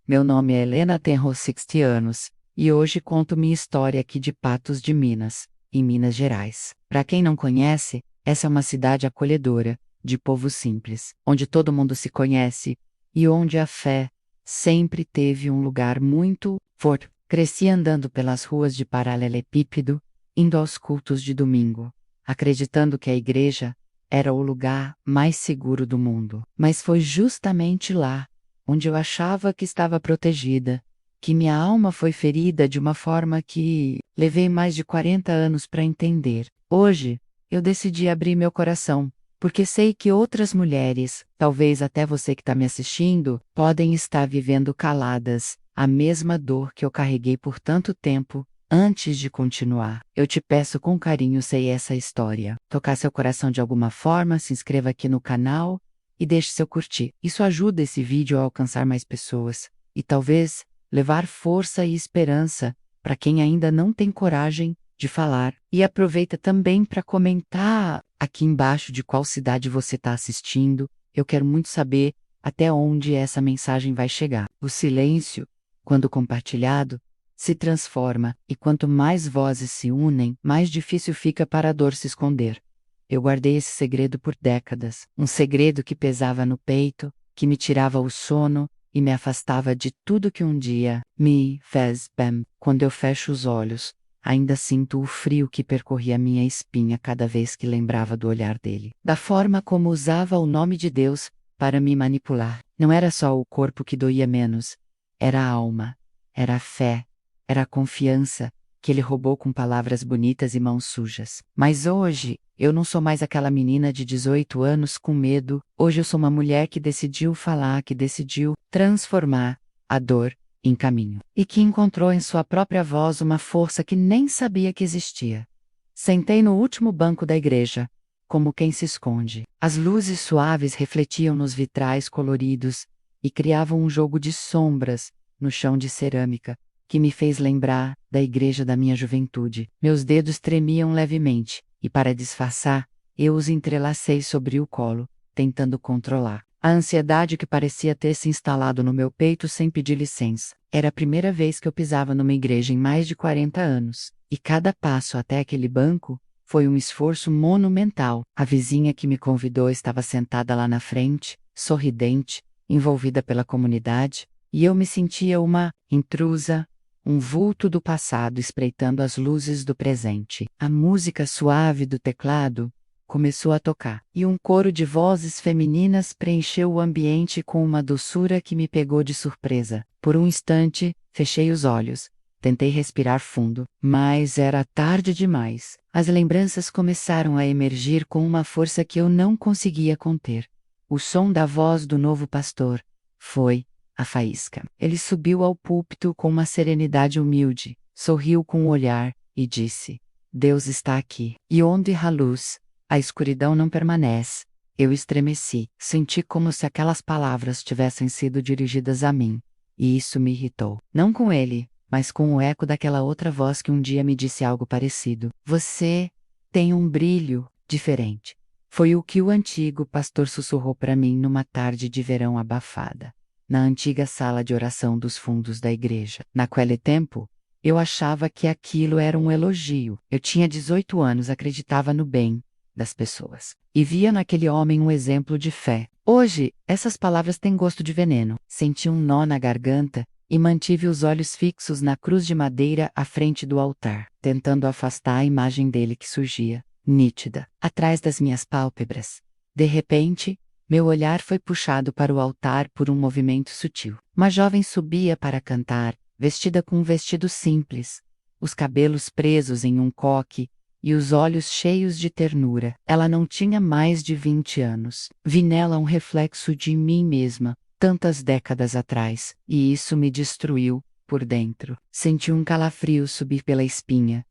Meu nome é Helena, tenho 60 anos, e hoje conto minha história aqui de Patos de Minas, em Minas Gerais. Para quem não conhece, essa é uma cidade acolhedora, de povo simples, onde todo mundo se conhece e onde a fé sempre teve um lugar muito forte. Cresci andando pelas ruas de paralelepípedo, indo aos cultos de domingo, acreditando que a igreja era o lugar mais seguro do mundo. Mas foi justamente lá, onde eu achava que estava protegida, que minha alma foi ferida de uma forma que levei mais de 40 anos para entender. Hoje, eu decidi abrir meu coração, porque sei que outras mulheres, talvez até você que está me assistindo, podem estar vivendo caladas a mesma dor que eu carreguei por tanto tempo. Antes de continuar, eu te peço com carinho se essa história tocar seu coração de alguma forma, se inscreva aqui no canal e deixe seu curtir. Isso ajuda esse vídeo a alcançar mais pessoas e talvez levar força e esperança para quem ainda não tem coragem de falar. E aproveita também para comentar aqui embaixo de qual cidade você está assistindo. Eu quero muito saber até onde essa mensagem vai chegar. O silêncio, quando compartilhado, se transforma, e quanto mais vozes se unem, mais difícil fica para a dor se esconder. Eu guardei esse segredo por décadas, um segredo que pesava no peito, que me tirava o sono e me afastava de tudo que um dia me fez bem. Quando eu fecho os olhos, ainda sinto o frio que percorria minha espinha cada vez que lembrava do olhar dele, da forma como usava o nome de Deus para me manipular. Não era só o corpo que doía menos, era a alma, era a fé, era a confiança que ele roubou com palavras bonitas e mãos sujas. Mas hoje, eu não sou mais aquela menina de 18 anos com medo. Hoje eu sou uma mulher que decidiu falar, que decidiu transformar a dor em caminho. E que encontrou em sua própria voz uma força que nem sabia que existia. Sentei no último banco da igreja, como quem se esconde. As luzes suaves refletiam nos vitrais coloridos e criavam um jogo de sombras no chão de cerâmica, que me fez lembrar da igreja da minha juventude. Meus dedos tremiam levemente, e para disfarçar, eu os entrelacei sobre o colo, tentando controlar a ansiedade que parecia ter se instalado no meu peito sem pedir licença. Era a primeira vez que eu pisava numa igreja em mais de 40 anos, e cada passo até aquele banco foi um esforço monumental. A vizinha que me convidou estava sentada lá na frente, sorridente, envolvida pela comunidade, e eu me sentia uma intrusa, um vulto do passado espreitando as luzes do presente. A música suave do teclado começou a tocar, e um coro de vozes femininas preencheu o ambiente com uma doçura que me pegou de surpresa. Por um instante, fechei os olhos, tentei respirar fundo, mas era tarde demais. As lembranças começaram a emergir com uma força que eu não conseguia conter. O som da voz do novo pastor foi a faísca. Ele subiu ao púlpito com uma serenidade humilde, sorriu com o olhar e disse: Deus está aqui. E onde há luz, a escuridão não permanece. Eu estremeci, senti como se aquelas palavras tivessem sido dirigidas a mim. E isso me irritou. Não com ele, mas com o eco daquela outra voz que um dia me disse algo parecido. Você tem um brilho diferente. Foi o que o antigo pastor sussurrou para mim numa tarde de verão abafada, na antiga sala de oração dos fundos da igreja. Naquele tempo, eu achava que aquilo era um elogio. Eu tinha 18 anos, acreditava no bem das pessoas, e via naquele homem um exemplo de fé. Hoje, essas palavras têm gosto de veneno. Senti um nó na garganta e mantive os olhos fixos na cruz de madeira à frente do altar, tentando afastar a imagem dele que surgia, nítida, atrás das minhas pálpebras. De repente, meu olhar foi puxado para o altar por um movimento sutil. Uma jovem subia para cantar, vestida com um vestido simples, os cabelos presos em um coque e os olhos cheios de ternura. Ela não tinha mais de 20 anos. Vi nela um reflexo de mim mesma, tantas décadas atrás, e isso me destruiu por dentro. Senti um calafrio subir pela espinha,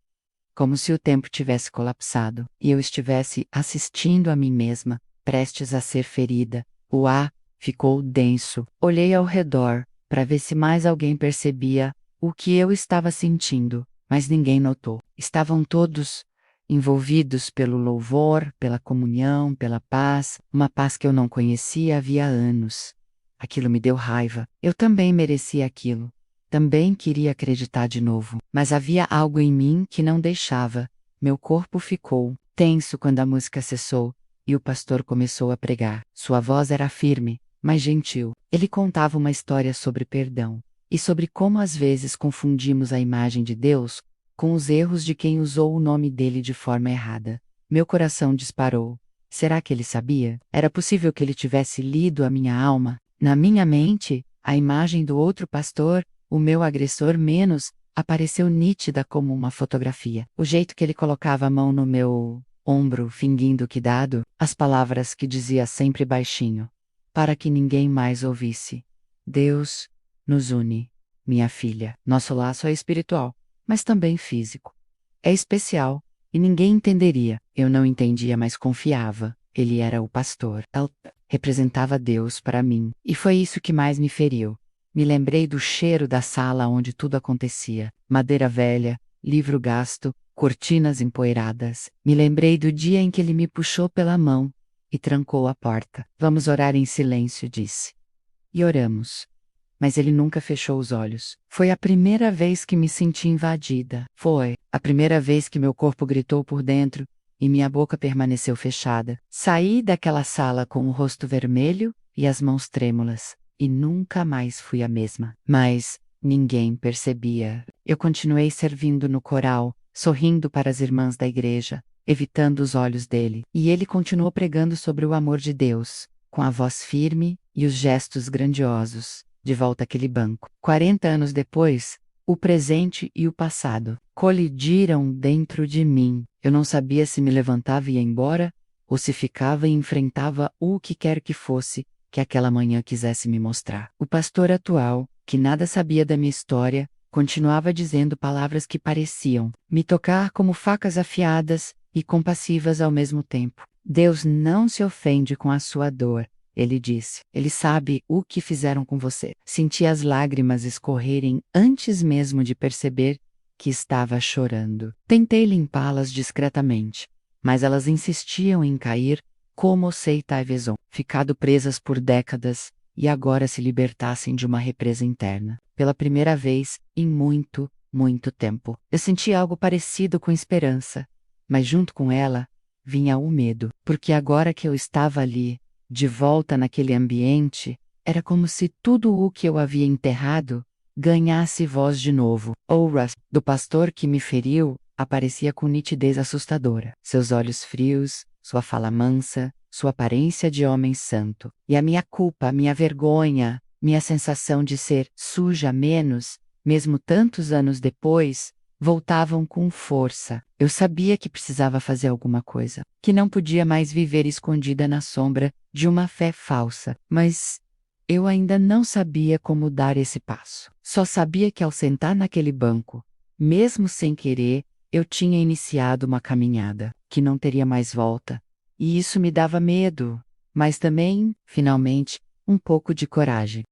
como se o tempo tivesse colapsado e eu estivesse assistindo a mim mesma, prestes a ser ferida. O ar ficou denso. Olhei ao redor para ver se mais alguém percebia o que eu estava sentindo, mas ninguém notou. Estavam todos envolvidos pelo louvor, pela comunhão, pela paz, uma paz que eu não conhecia havia anos. Aquilo me deu raiva. Eu também merecia aquilo. Também queria acreditar de novo. Mas havia algo em mim que não deixava. Meu corpo ficou tenso quando a música cessou e o pastor começou a pregar. Sua voz era firme, mas gentil. Ele contava uma história sobre perdão e sobre como às vezes confundimos a imagem de Deus com os erros de quem usou o nome dele de forma errada. Meu coração disparou. Será que ele sabia? Era possível que ele tivesse lido a minha alma? Na minha mente, a imagem do outro pastor, o meu agressor menos, apareceu nítida como uma fotografia. O jeito que ele colocava a mão no meu ombro, fingindo que dado, as palavras que dizia sempre baixinho, para que ninguém mais ouvisse. Deus nos une, minha filha. Nosso laço é espiritual, mas também físico. É especial, e ninguém entenderia. Eu não entendia, mas confiava. Ele era o pastor. Ele representava Deus para mim. E foi isso que mais me feriu. Me lembrei do cheiro da sala onde tudo acontecia. Madeira velha, livro gasto, cortinas empoeiradas. Me lembrei do dia em que ele me puxou pela mão e trancou a porta. Vamos orar em silêncio, disse. E oramos. Mas ele nunca fechou os olhos. Foi a primeira vez que me senti invadida. Foi a primeira vez que meu corpo gritou por dentro e minha boca permaneceu fechada. Saí daquela sala com o rosto vermelho e as mãos trêmulas, e nunca mais fui a mesma. Mas ninguém percebia. Eu continuei servindo no coral, sorrindo para as irmãs da igreja, evitando os olhos dele. E ele continuou pregando sobre o amor de Deus, com a voz firme e os gestos grandiosos. De volta àquele banco. 40 anos depois, o presente e o passado colidiram dentro de mim. Eu não sabia se me levantava e ia embora, ou se ficava e enfrentava o que quer que fosse que aquela manhã quisesse me mostrar. O pastor atual, que nada sabia da minha história, continuava dizendo palavras que pareciam me tocar como facas afiadas e compassivas ao mesmo tempo. Deus não se ofende com a sua dor. Ele disse, ele sabe o que fizeram com você. Senti as lágrimas escorrerem antes mesmo de perceber que estava chorando. Tentei limpá-las discretamente, mas elas insistiam em cair como se Taivezon, ficado presas por décadas e agora se libertassem de uma represa interna. Pela primeira vez em muito, muito tempo. Eu senti algo parecido com esperança, mas junto com ela vinha o medo, porque agora que eu estava ali, de volta naquele ambiente, era como se tudo o que eu havia enterrado ganhasse voz de novo. Ouras, do pastor que me feriu, aparecia com nitidez assustadora. Seus olhos frios, sua fala mansa, sua aparência de homem santo. E a minha culpa, minha vergonha, minha sensação de ser suja menos, mesmo tantos anos depois, voltavam com força. Eu sabia que precisava fazer alguma coisa, que não podia mais viver escondida na sombra de uma fé falsa, mas eu ainda não sabia como dar esse passo. Só sabia que ao sentar naquele banco, mesmo sem querer, eu tinha iniciado uma caminhada que não teria mais volta, e isso me dava medo, mas também, finalmente, um pouco de coragem.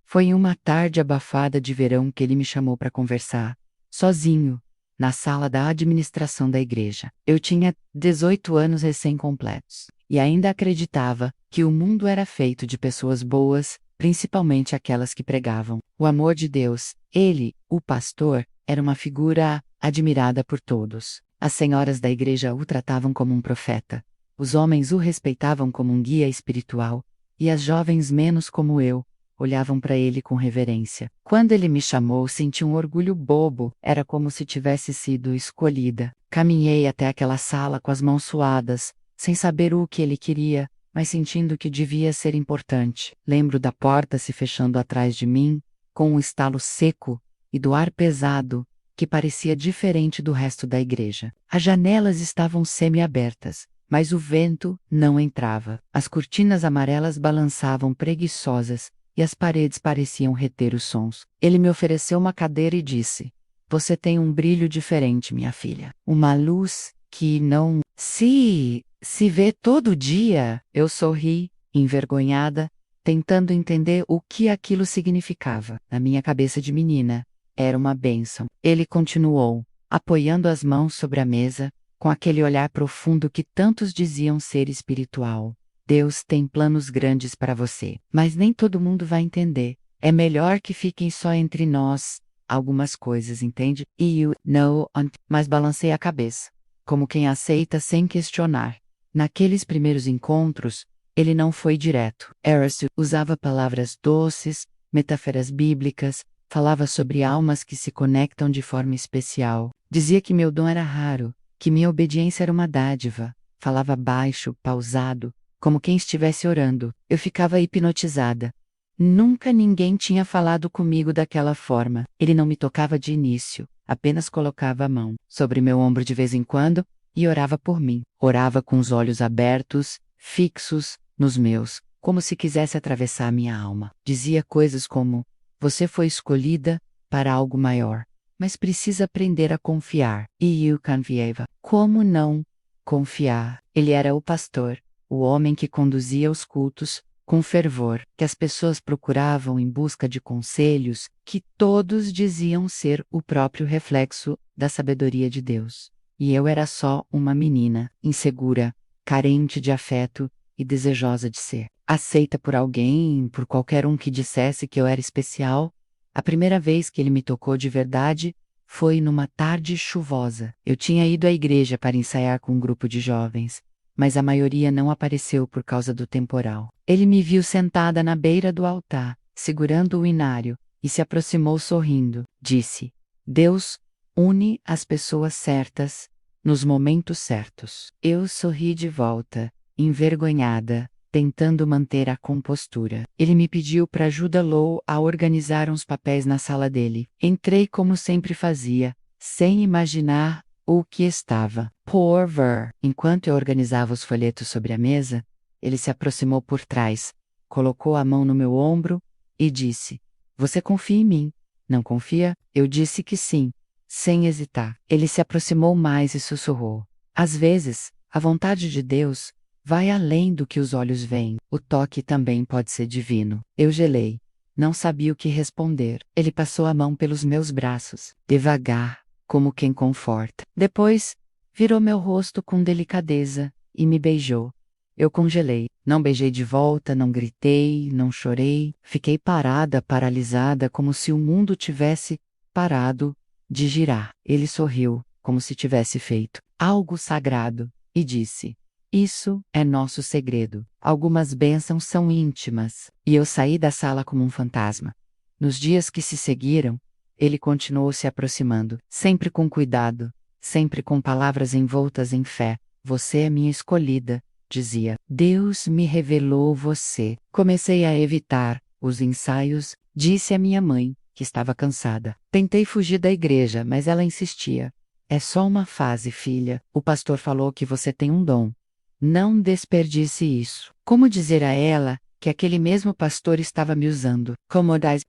Foi em uma tarde abafada de verão que ele me chamou para conversar, sozinho, na sala da administração da igreja. Eu tinha 18 anos recém-completos, e ainda acreditava que o mundo era feito de pessoas boas, principalmente aquelas que pregavam o amor de Deus. Ele, o pastor, era uma figura admirada por todos. As senhoras da igreja o tratavam como um profeta, os homens o respeitavam como um guia espiritual, e as jovens menos como eu, olhavam para ele com reverência. Quando ele me chamou, senti um orgulho bobo. Era como se tivesse sido escolhida. Caminhei até aquela sala com as mãos suadas, sem saber o que ele queria, mas sentindo que devia ser importante. Lembro da porta se fechando atrás de mim, com um estalo seco, e do ar pesado, que parecia diferente do resto da igreja. As janelas estavam semi-abertas, mas o vento não entrava. As cortinas amarelas balançavam preguiçosas, e as paredes pareciam reter os sons. Ele me ofereceu uma cadeira e disse, "Você tem um brilho diferente, minha filha. Uma luz que não se vê todo dia." Eu sorri, envergonhada, tentando entender o que aquilo significava. Na minha cabeça de menina, era uma bênção. Ele continuou, apoiando as mãos sobre a mesa, com aquele olhar profundo que tantos diziam ser espiritual. Deus tem planos grandes para você, mas nem todo mundo vai entender. É melhor que fiquem só entre nós. Algumas coisas, entende? E eu, não, mas balancei a cabeça, como quem aceita sem questionar. Naqueles primeiros encontros, ele não foi direto. Eros usava palavras doces, metáforas bíblicas, falava sobre almas que se conectam de forma especial. Dizia que meu dom era raro, que minha obediência era uma dádiva. Falava baixo, pausado, como quem estivesse orando. Eu ficava hipnotizada. Nunca ninguém tinha falado comigo daquela forma. Ele não me tocava de início, apenas colocava a mão sobre meu ombro de vez em quando e orava por mim. Orava com os olhos abertos, fixos, nos meus, como se quisesse atravessar minha alma. Dizia coisas como: você foi escolhida para algo maior, mas precisa aprender a confiar. E eu confiava. Como não confiar? Ele era o pastor, o homem que conduzia os cultos, com fervor, que as pessoas procuravam em busca de conselhos, que todos diziam ser o próprio reflexo da sabedoria de Deus. E eu era só uma menina, insegura, carente de afeto e desejosa de ser aceita por alguém, por qualquer um que dissesse que eu era especial. A primeira vez que ele me tocou de verdade foi numa tarde chuvosa. Eu tinha ido à igreja para ensaiar com um grupo de jovens, mas a maioria não apareceu por causa do temporal. Ele me viu sentada na beira do altar, segurando o inário, e se aproximou sorrindo. Disse: Deus une as pessoas certas nos momentos certos. Eu sorri de volta, envergonhada, tentando manter a compostura. Ele me pediu para ajudá-lo a organizar uns papéis na sala dele. Entrei como sempre fazia, sem imaginar o que estava por vir. Enquanto eu organizava os folhetos sobre a mesa, ele se aproximou por trás, colocou a mão no meu ombro e disse: Você confia em mim, não confia? Eu disse que sim, sem hesitar. Ele se aproximou mais e sussurrou: Às vezes, a vontade de Deus vai além do que os olhos veem. O toque também pode ser divino. Eu gelei. Não sabia o que responder. Ele passou a mão pelos meus braços, devagar, como quem conforta. Depois, virou meu rosto com delicadeza e me beijou. Eu congelei. Não beijei de volta, não gritei, não chorei. Fiquei parada, paralisada, como se o mundo tivesse parado de girar. Ele sorriu, como se tivesse feito algo sagrado, e disse: Isso é nosso segredo. Algumas bênçãos são íntimas. E eu saí da sala como um fantasma. Nos dias que se seguiram, ele continuou se aproximando, sempre com cuidado, sempre com palavras envoltas em fé. Você é minha escolhida, dizia. Deus me revelou você. Comecei a evitar os ensaios, disse a minha mãe, que estava cansada. Tentei fugir da igreja, mas ela insistia. É só uma fase, filha. O pastor falou que você tem um dom. Não desperdice isso. Como dizer a ela que aquele mesmo pastor estava me usando?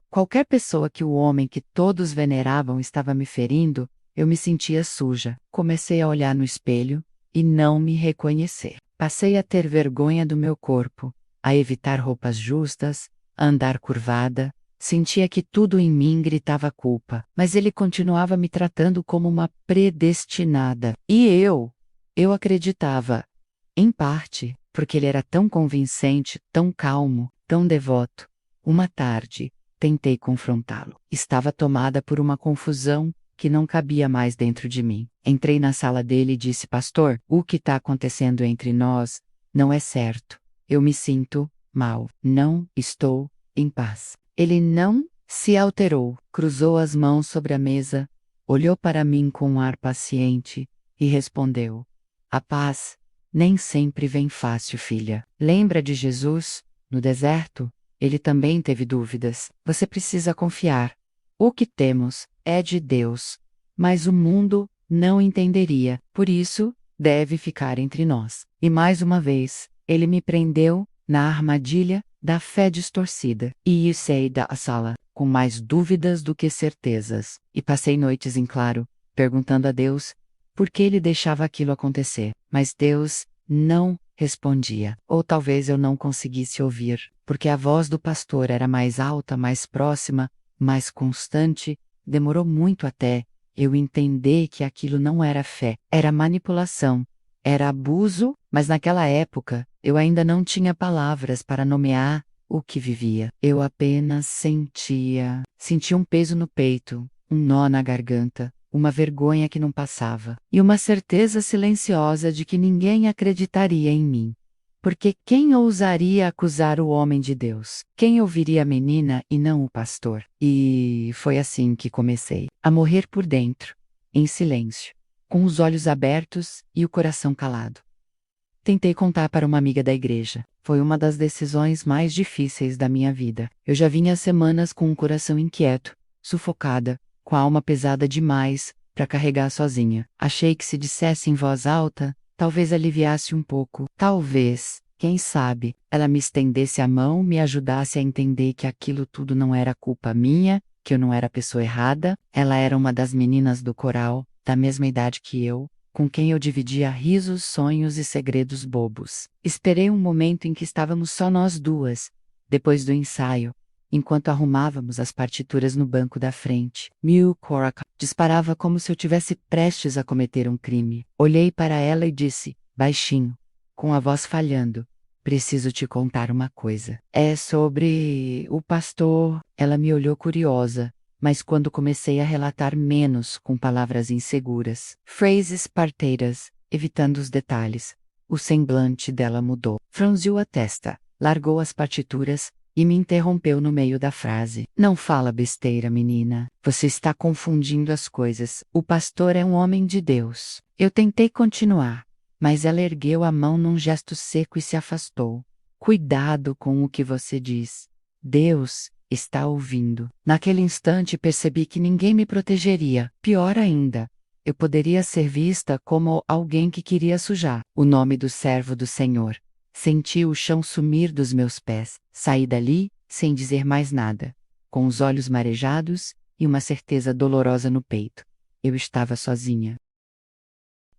Qualquer pessoa que o homem que todos veneravam estava me ferindo, eu me sentia suja. Comecei a olhar no espelho e não me reconhecer. Passei a ter vergonha do meu corpo, a evitar roupas justas, a andar curvada. Sentia que tudo em mim gritava culpa, mas ele continuava me tratando como uma predestinada. E eu acreditava. Em parte, porque ele era tão convincente, tão calmo, tão devoto. Uma tarde, tentei confrontá-lo. Estava tomada por uma confusão que não cabia mais dentro de mim. Entrei na sala dele e disse: Pastor, o que está acontecendo entre nós não é certo. Eu me sinto mal. Não estou em paz. Ele não se alterou, cruzou as mãos sobre a mesa, olhou para mim com um ar paciente e respondeu: A paz nem sempre vem fácil, filha. Lembra de Jesus, no deserto? Ele também teve dúvidas. Você precisa confiar. O que temos é de Deus, mas o mundo não entenderia. Por isso, deve ficar entre nós. E mais uma vez, ele me prendeu na armadilha da fé distorcida. E saí da sala com mais dúvidas do que certezas. E passei noites em claro, perguntando a Deus por que ele deixava aquilo acontecer. Mas Deus não respondia. Ou talvez eu não conseguisse ouvir, porque a voz do pastor era mais alta, mais próxima, mais constante. Demorou muito até eu entender que aquilo não era fé, era manipulação, Era abuso, mas naquela época, eu ainda não tinha palavras para nomear o que vivia. Eu apenas sentia um peso no peito, um nó na garganta, uma vergonha que não passava, e uma certeza silenciosa de que ninguém acreditaria em mim. Porque quem ousaria acusar o homem de Deus? Quem ouviria a menina e não o pastor? E foi assim que comecei a morrer por dentro, em silêncio, com os olhos abertos e o coração calado. Tentei contar para uma amiga da igreja. Foi uma das decisões mais difíceis da minha vida. Eu já vinha semanas com um coração inquieto, sufocada, com a alma pesada demais para carregar sozinha. Achei que se dissesse em voz alta, talvez aliviasse um pouco. Talvez, quem sabe, ela me estendesse a mão, me ajudasse a entender que aquilo tudo não era culpa minha, que eu não era a pessoa errada. Ela era uma das meninas do coral, da mesma idade que eu, com quem eu dividia risos, sonhos e segredos bobos. Esperei um momento em que estávamos só nós duas, depois do ensaio, enquanto arrumávamos as partituras no banco da frente. Miu Korak disparava como se eu tivesse prestes a cometer um crime. Olhei para ela e disse, baixinho, com a voz falhando, preciso te contar uma coisa. É sobre o pastor. Ela me olhou curiosa, mas quando comecei a relatar menos com palavras inseguras, phrases parteiras, evitando os detalhes, o semblante dela mudou. Franziu a testa, largou as partituras e me interrompeu no meio da frase. Não fala besteira, menina. Você está confundindo as coisas. O pastor é um homem de Deus. Eu tentei continuar, mas ela ergueu a mão num gesto seco e se afastou. Cuidado com o que você diz. Deus está ouvindo. Naquele instante percebi que ninguém me protegeria. Pior ainda, eu poderia ser vista como alguém que queria sujar o nome do servo do Senhor. Senti o chão sumir dos meus pés. Saí dali, sem dizer mais nada, com os olhos marejados e uma certeza dolorosa no peito. Eu estava sozinha.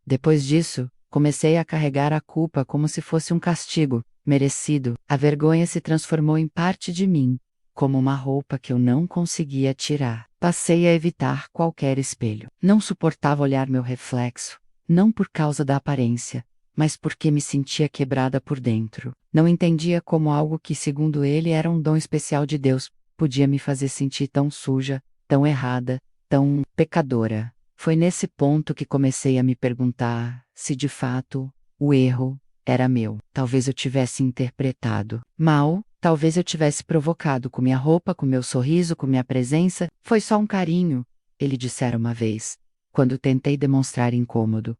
Depois disso, comecei a carregar a culpa como se fosse um castigo, merecido. A vergonha se transformou em parte de mim, como uma roupa que eu não conseguia tirar. Passei a evitar qualquer espelho. Não suportava olhar meu reflexo, não por causa da aparência, mas porque me sentia quebrada por dentro. Não entendia como algo que, segundo ele, era um dom especial de Deus, podia me fazer sentir tão suja, tão errada, tão pecadora. Foi nesse ponto que comecei a me perguntar se, de fato, o erro era meu. Talvez eu tivesse interpretado mal, talvez eu tivesse provocado com minha roupa, com meu sorriso, com minha presença. Foi só um carinho, ele dissera uma vez, quando tentei demonstrar incômodo.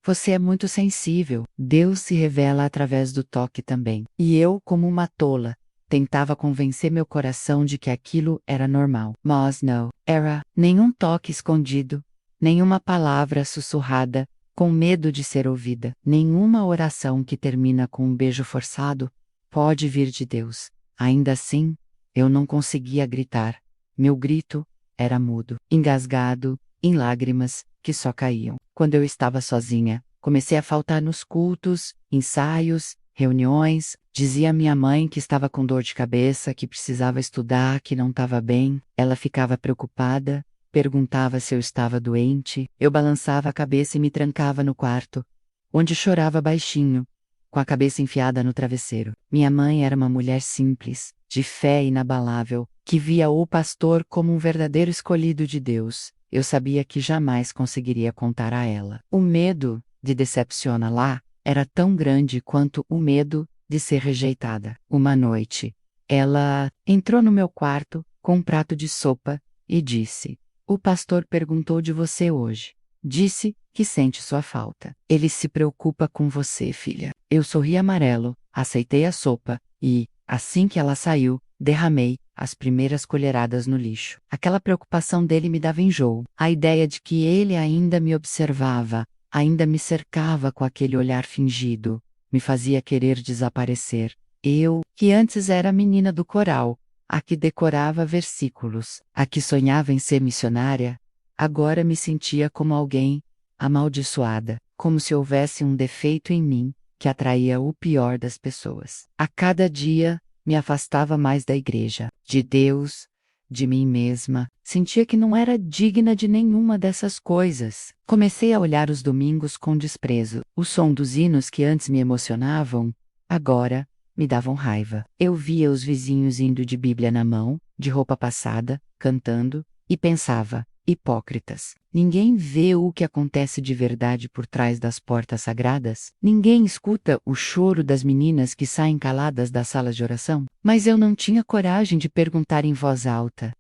Você é muito sensível. Deus se revela através do toque também. E eu, como uma tola, tentava convencer meu coração de que aquilo era normal. Mas não, era nenhum toque escondido, nenhuma palavra sussurrada, com medo de ser ouvida. Nenhuma oração que termina com um beijo forçado pode vir de Deus. Ainda assim, eu não conseguia gritar. Meu grito era mudo, engasgado, em lágrimas que só caíam. Quando eu estava sozinha, comecei a faltar nos cultos, ensaios, reuniões. Dizia à minha mãe que estava com dor de cabeça, que precisava estudar, que não estava bem. Ela ficava preocupada, perguntava se eu estava doente. Eu balançava a cabeça e me trancava no quarto, onde chorava baixinho, com a cabeça enfiada no travesseiro. Minha mãe era uma mulher simples, de fé inabalável, que via o pastor como um verdadeiro escolhido de Deus. Eu sabia que jamais conseguiria contar a ela. O medo de decepcioná-la era tão grande quanto o medo de ser rejeitada. Uma noite, ela entrou no meu quarto com um prato de sopa e disse: "O pastor perguntou de você hoje. Disse que sente sua falta. Ele se preocupa com você, filha." Eu sorri amarelo, aceitei a sopa e, assim que ela saiu, derramei as primeiras colheradas no lixo. Aquela preocupação dele me dava enjoo. A ideia de que ele ainda me observava, ainda me cercava com aquele olhar fingido, me fazia querer desaparecer. Eu, que antes era a menina do coral, a que decorava versículos, a que sonhava em ser missionária, agora me sentia como alguém amaldiçoada, como se houvesse um defeito em mim que atraía o pior das pessoas. A cada dia, me afastava mais da igreja, de Deus, de mim mesma, sentia que não era digna de nenhuma dessas coisas. Comecei a olhar os domingos com desprezo. O som dos hinos que antes me emocionavam, agora, me davam raiva. Eu via os vizinhos indo de Bíblia na mão, de roupa passada, cantando, e pensava: hipócritas. Ninguém vê o que acontece de verdade por trás das portas sagradas? Ninguém escuta o choro das meninas que saem caladas das salas de oração? Mas eu não tinha coragem de perguntar em voz alta.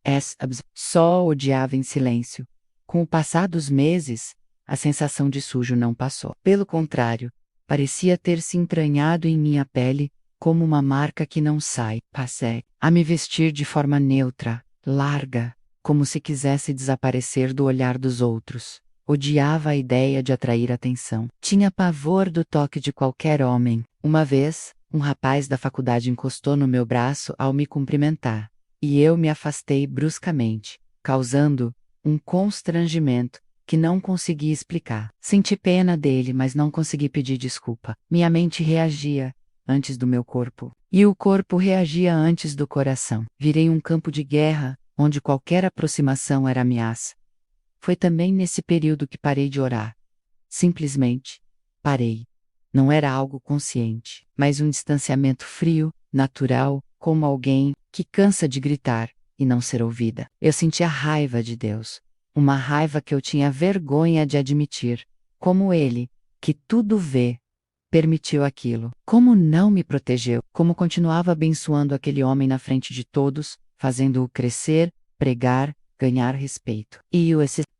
Só odiava em silêncio. Com o passar dos meses, a sensação de sujo não passou. Pelo contrário, parecia ter se entranhado em minha pele, como uma marca que não sai. Passei a me vestir de forma neutra, larga, como se quisesse desaparecer do olhar dos outros. Odiava a ideia de atrair atenção. Tinha pavor do toque de qualquer homem. Uma vez, um rapaz da faculdade encostou no meu braço ao me cumprimentar, e eu me afastei bruscamente, causando um constrangimento que não consegui explicar. Senti pena dele, mas não consegui pedir desculpa. Minha mente reagia antes do meu corpo, e o corpo reagia antes do coração. Virei um campo de guerra, onde qualquer aproximação era ameaça. Foi também nesse período que parei de orar. Simplesmente, parei. Não era algo consciente, mas um distanciamento frio, natural, como alguém que cansa de gritar e não ser ouvida. Eu sentia raiva de Deus, uma raiva que eu tinha vergonha de admitir. Como Ele, que tudo vê, permitiu aquilo. Como não me protegeu? Como continuava abençoando aquele homem na frente de todos, fazendo-o crescer, pregar, ganhar respeito. E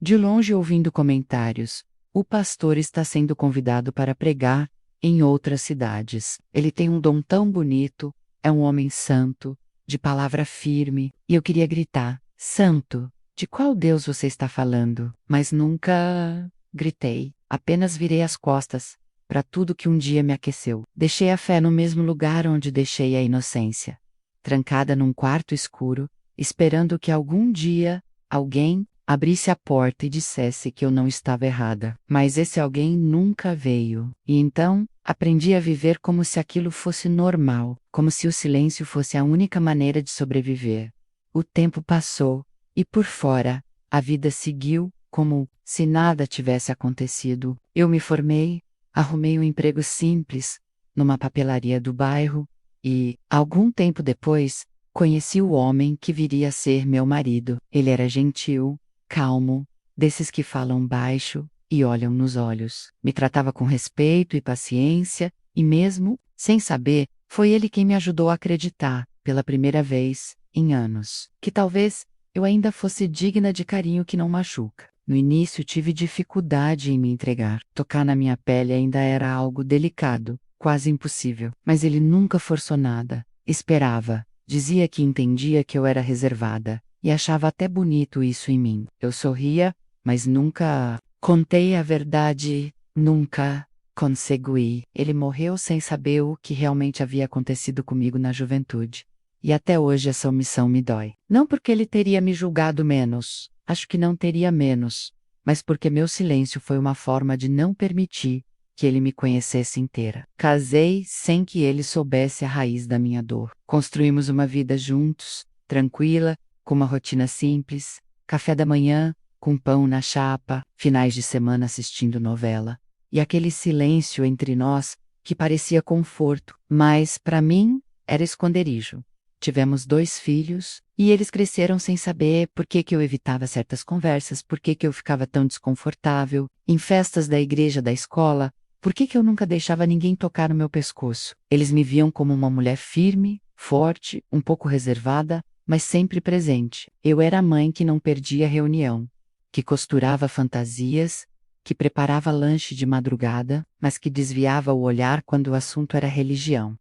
de longe ouvindo comentários: o pastor está sendo convidado para pregar em outras cidades. Ele tem um dom tão bonito, é um homem santo, de palavra firme, e eu queria gritar: santo, de qual Deus você está falando? Mas nunca gritei, apenas virei as costas para tudo que um dia me aqueceu. Deixei a fé no mesmo lugar onde deixei a inocência, trancada num quarto escuro, esperando que algum dia alguém abrisse a porta e dissesse que eu não estava errada. Mas esse alguém nunca veio. E então, aprendi a viver como se aquilo fosse normal, como se o silêncio fosse a única maneira de sobreviver. O tempo passou, e por fora, a vida seguiu como se nada tivesse acontecido. Eu me formei, arrumei um emprego simples, numa papelaria do bairro, e, algum tempo depois, conheci o homem que viria a ser meu marido. Ele era gentil, calmo, desses que falam baixo e olham nos olhos. Me tratava com respeito e paciência, e mesmo, sem saber, foi ele quem me ajudou a acreditar, pela primeira vez, em anos, que talvez eu ainda fosse digna de carinho que não machuca. No início tive dificuldade em me entregar. Tocar na minha pele ainda era algo delicado, quase impossível. Mas ele nunca forçou nada. Esperava. Dizia que entendia que eu era reservada, e achava até bonito isso em mim. Eu sorria, mas nunca contei a verdade, nunca consegui. Ele morreu sem saber o que realmente havia acontecido comigo na juventude. E até hoje essa omissão me dói. Não porque ele teria me julgado menos, acho que não teria menos, mas porque meu silêncio foi uma forma de não permitir que ele me conhecesse inteira. Casei sem que ele soubesse a raiz da minha dor. Construímos uma vida juntos, tranquila, com uma rotina simples, café da manhã, com pão na chapa, finais de semana assistindo novela. E aquele silêncio entre nós que parecia conforto, mas, para mim, era esconderijo. Tivemos 2 filhos, e eles cresceram sem saber por que eu evitava certas conversas, por que eu ficava tão desconfortável, em festas da igreja, da escola, por que eu nunca deixava ninguém tocar no meu pescoço. Eles me viam como uma mulher firme, forte, um pouco reservada, mas sempre presente. Eu era a mãe que não perdia reunião, que costurava fantasias, que preparava lanche de madrugada, mas que desviava o olhar quando o assunto era religião.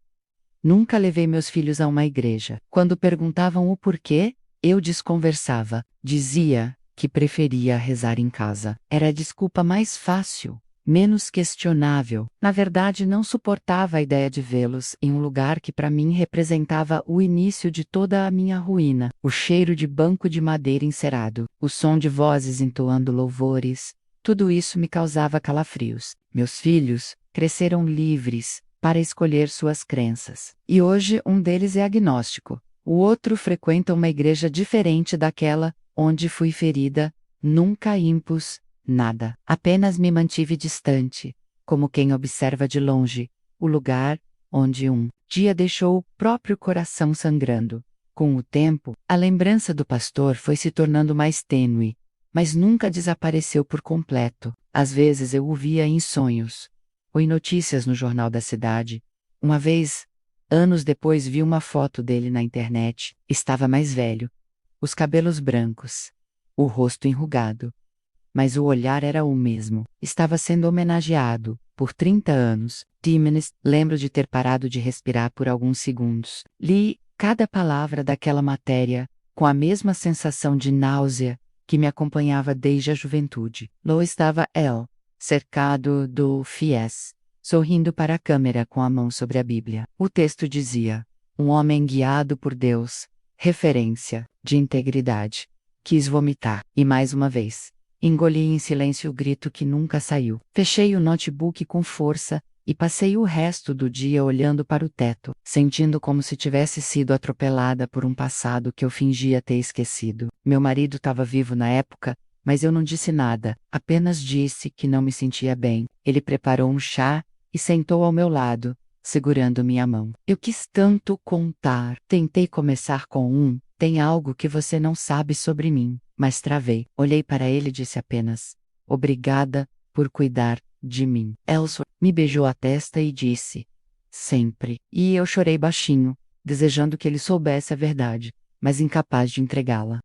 Nunca levei meus filhos a uma igreja. Quando perguntavam o porquê, eu desconversava. Dizia que preferia rezar em casa. Era a desculpa mais fácil, menos questionável. Na verdade, não suportava a ideia de vê-los em um lugar que para mim representava o início de toda a minha ruína. O cheiro de banco de madeira encerado, o som de vozes entoando louvores, tudo isso me causava calafrios. Meus filhos cresceram livres para escolher suas crenças. E hoje um deles é agnóstico, O outro frequenta uma igreja diferente daquela onde fui ferida. Nunca impus nada. Apenas me mantive distante, como quem observa de longe o lugar onde um dia deixou o próprio coração sangrando. Com o tempo, a lembrança do pastor foi se tornando mais tênue, mas nunca desapareceu por completo. Às vezes eu o via em sonhos, ou em notícias no jornal da cidade. Uma vez, anos depois, vi uma foto dele na internet. Estava mais velho, os cabelos brancos, o rosto enrugado. Mas o olhar era o mesmo. Estava sendo homenageado, por 30 anos. Timenes, lembro de ter parado de respirar por alguns segundos. Li cada palavra daquela matéria, com a mesma sensação de náusea que me acompanhava desde a juventude. Lá estava El, cercado do fiéis, sorrindo para a câmera com a mão sobre a Bíblia. O texto dizia: um homem guiado por Deus, referência de integridade. Quis vomitar, e mais uma vez engoli em silêncio o grito que nunca saiu. Fechei o notebook com força e passei o resto do dia olhando para o teto, sentindo como se tivesse sido atropelada por um passado que eu fingia ter esquecido. Meu marido estava vivo na época, mas eu não disse nada, apenas disse que não me sentia bem. Ele preparou um chá e sentou ao meu lado, segurando minha mão. Eu quis tanto contar. Tentei começar com tem algo que você não sabe sobre mim, mas travei. Olhei para ele e disse apenas: obrigada por cuidar de mim. Ellsworth me beijou a testa e disse: sempre. E eu chorei baixinho, desejando que ele soubesse a verdade, mas incapaz de entregá-la.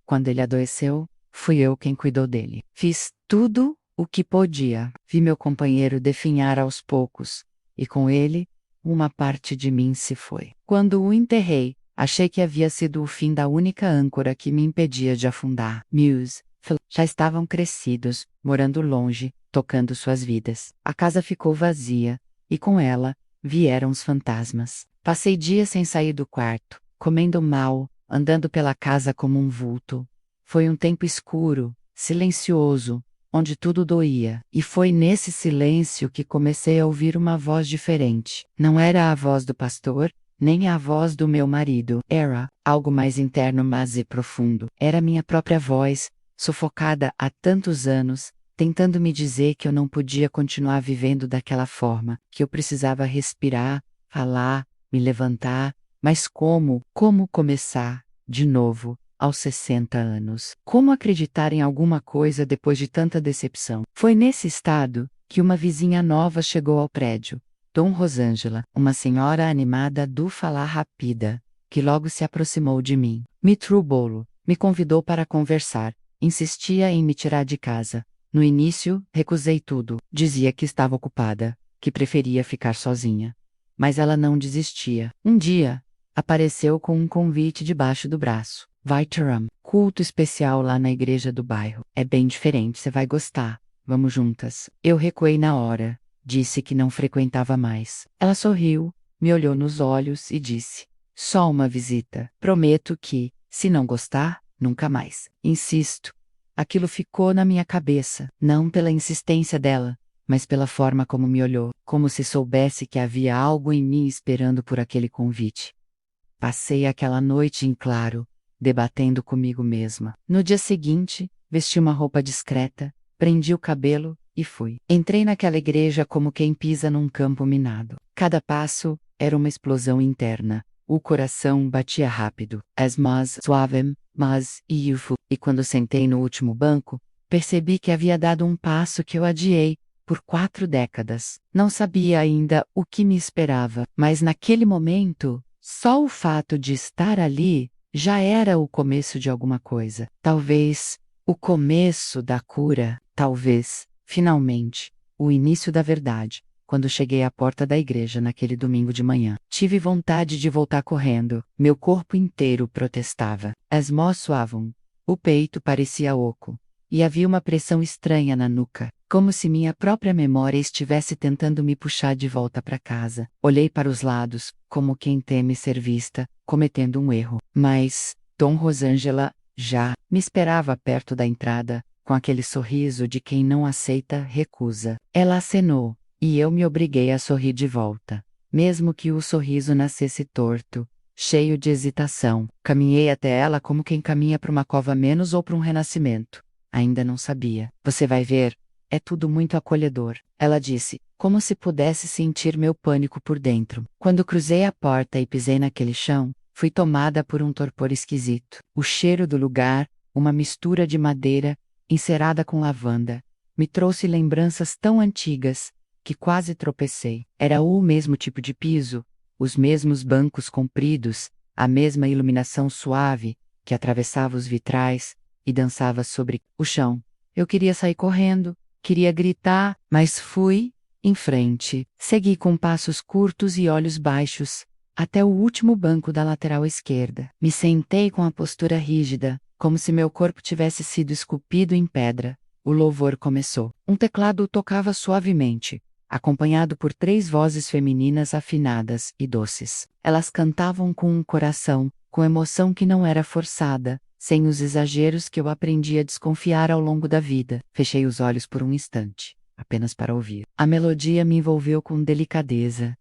Quando ele adoeceu, fui eu quem cuidou dele. Fiz tudo o que podia. Vi meu companheiro definhar aos poucos, e com ele, uma parte de mim se foi. Quando o enterrei, achei que havia sido o fim da única âncora que me impedia de afundar. Muse, Phil, já estavam crescidos, morando longe, tocando suas vidas. A casa ficou vazia, e com ela, vieram os fantasmas. Passei dias sem sair do quarto, comendo mal, andando pela casa como um vulto. Foi um tempo escuro, silencioso, onde tudo doía. E foi nesse silêncio que comecei a ouvir uma voz diferente. Não era a voz do pastor, nem a voz do meu marido. Era algo mais interno, mas e profundo. Era minha própria voz, sufocada há tantos anos, tentando me dizer que eu não podia continuar vivendo daquela forma, que eu precisava respirar, falar, me levantar. Mas como começar, de novo, aos 60 anos? Como acreditar em alguma coisa depois de tanta decepção? Foi nesse estado que uma vizinha nova chegou ao prédio. Dom Rosângela, uma senhora animada do falar rápida, que logo se aproximou de mim. Me trouxe o bolo, me convidou para conversar, insistia em me tirar de casa. No início, recusei tudo, dizia que estava ocupada, que preferia ficar sozinha. Mas ela não desistia. Um dia, apareceu com um convite debaixo do braço. Vai, Taram, culto especial lá na igreja do bairro. É bem diferente, você vai gostar. Vamos juntas. Eu recuei na hora. Disse que não frequentava mais. Ela sorriu, me olhou nos olhos e disse: só uma visita. Prometo que, se não gostar, nunca mais. Insisto. Aquilo ficou na minha cabeça, não pela insistência dela, mas pela forma como me olhou, como se soubesse que havia algo em mim esperando por aquele convite. Passei aquela noite em claro, debatendo comigo mesma. No dia seguinte, vesti uma roupa discreta, prendi o cabelo e fui. Entrei naquela igreja como quem pisa num campo minado. Cada passo era uma explosão interna. O coração batia rápido. As mas suavem, mas e quando sentei no último banco, percebi que havia dado um passo que eu adiei por 4 décadas. Não sabia ainda o que me esperava, mas naquele momento, só o fato de estar ali já era o começo de alguma coisa. Talvez o começo da cura, talvez, finalmente, o início da verdade. Quando cheguei à porta da igreja naquele domingo de manhã, tive vontade de voltar correndo. Meu corpo inteiro protestava. As mãos suavam. O peito parecia oco. E havia uma pressão estranha na nuca, como se minha própria memória estivesse tentando me puxar de volta para casa. Olhei para os lados, como quem teme ser vista, cometendo um erro. Mas Dom Rosângela já me esperava perto da entrada, com aquele sorriso de quem não aceita recusa. Ela acenou, e eu me obriguei a sorrir de volta, mesmo que o sorriso nascesse torto, cheio de hesitação. Caminhei até ela como quem caminha para uma cova menos ou para um renascimento. Ainda não sabia. Você vai ver, é tudo muito acolhedor, ela disse, como se pudesse sentir meu pânico por dentro. Quando cruzei a porta e pisei naquele chão, fui tomada por um torpor esquisito. O cheiro do lugar, uma mistura de madeira, encerada com lavanda, me trouxe lembranças tão antigas, que quase tropecei. Era o mesmo tipo de piso, os mesmos bancos compridos, a mesma iluminação suave, que atravessava os vitrais e dançava sobre o chão. Eu queria sair correndo, queria gritar, mas fui em frente. Segui com passos curtos e olhos baixos, até o último banco da lateral esquerda. Me sentei com a postura rígida, como se meu corpo tivesse sido esculpido em pedra. O louvor começou. Um teclado tocava suavemente, acompanhado por 3 vozes femininas afinadas e doces. Elas cantavam com um coração, com emoção que não era forçada, sem os exageros que eu aprendi a desconfiar ao longo da vida. Fechei os olhos por um instante, apenas para ouvir. A melodia me envolveu com delicadeza,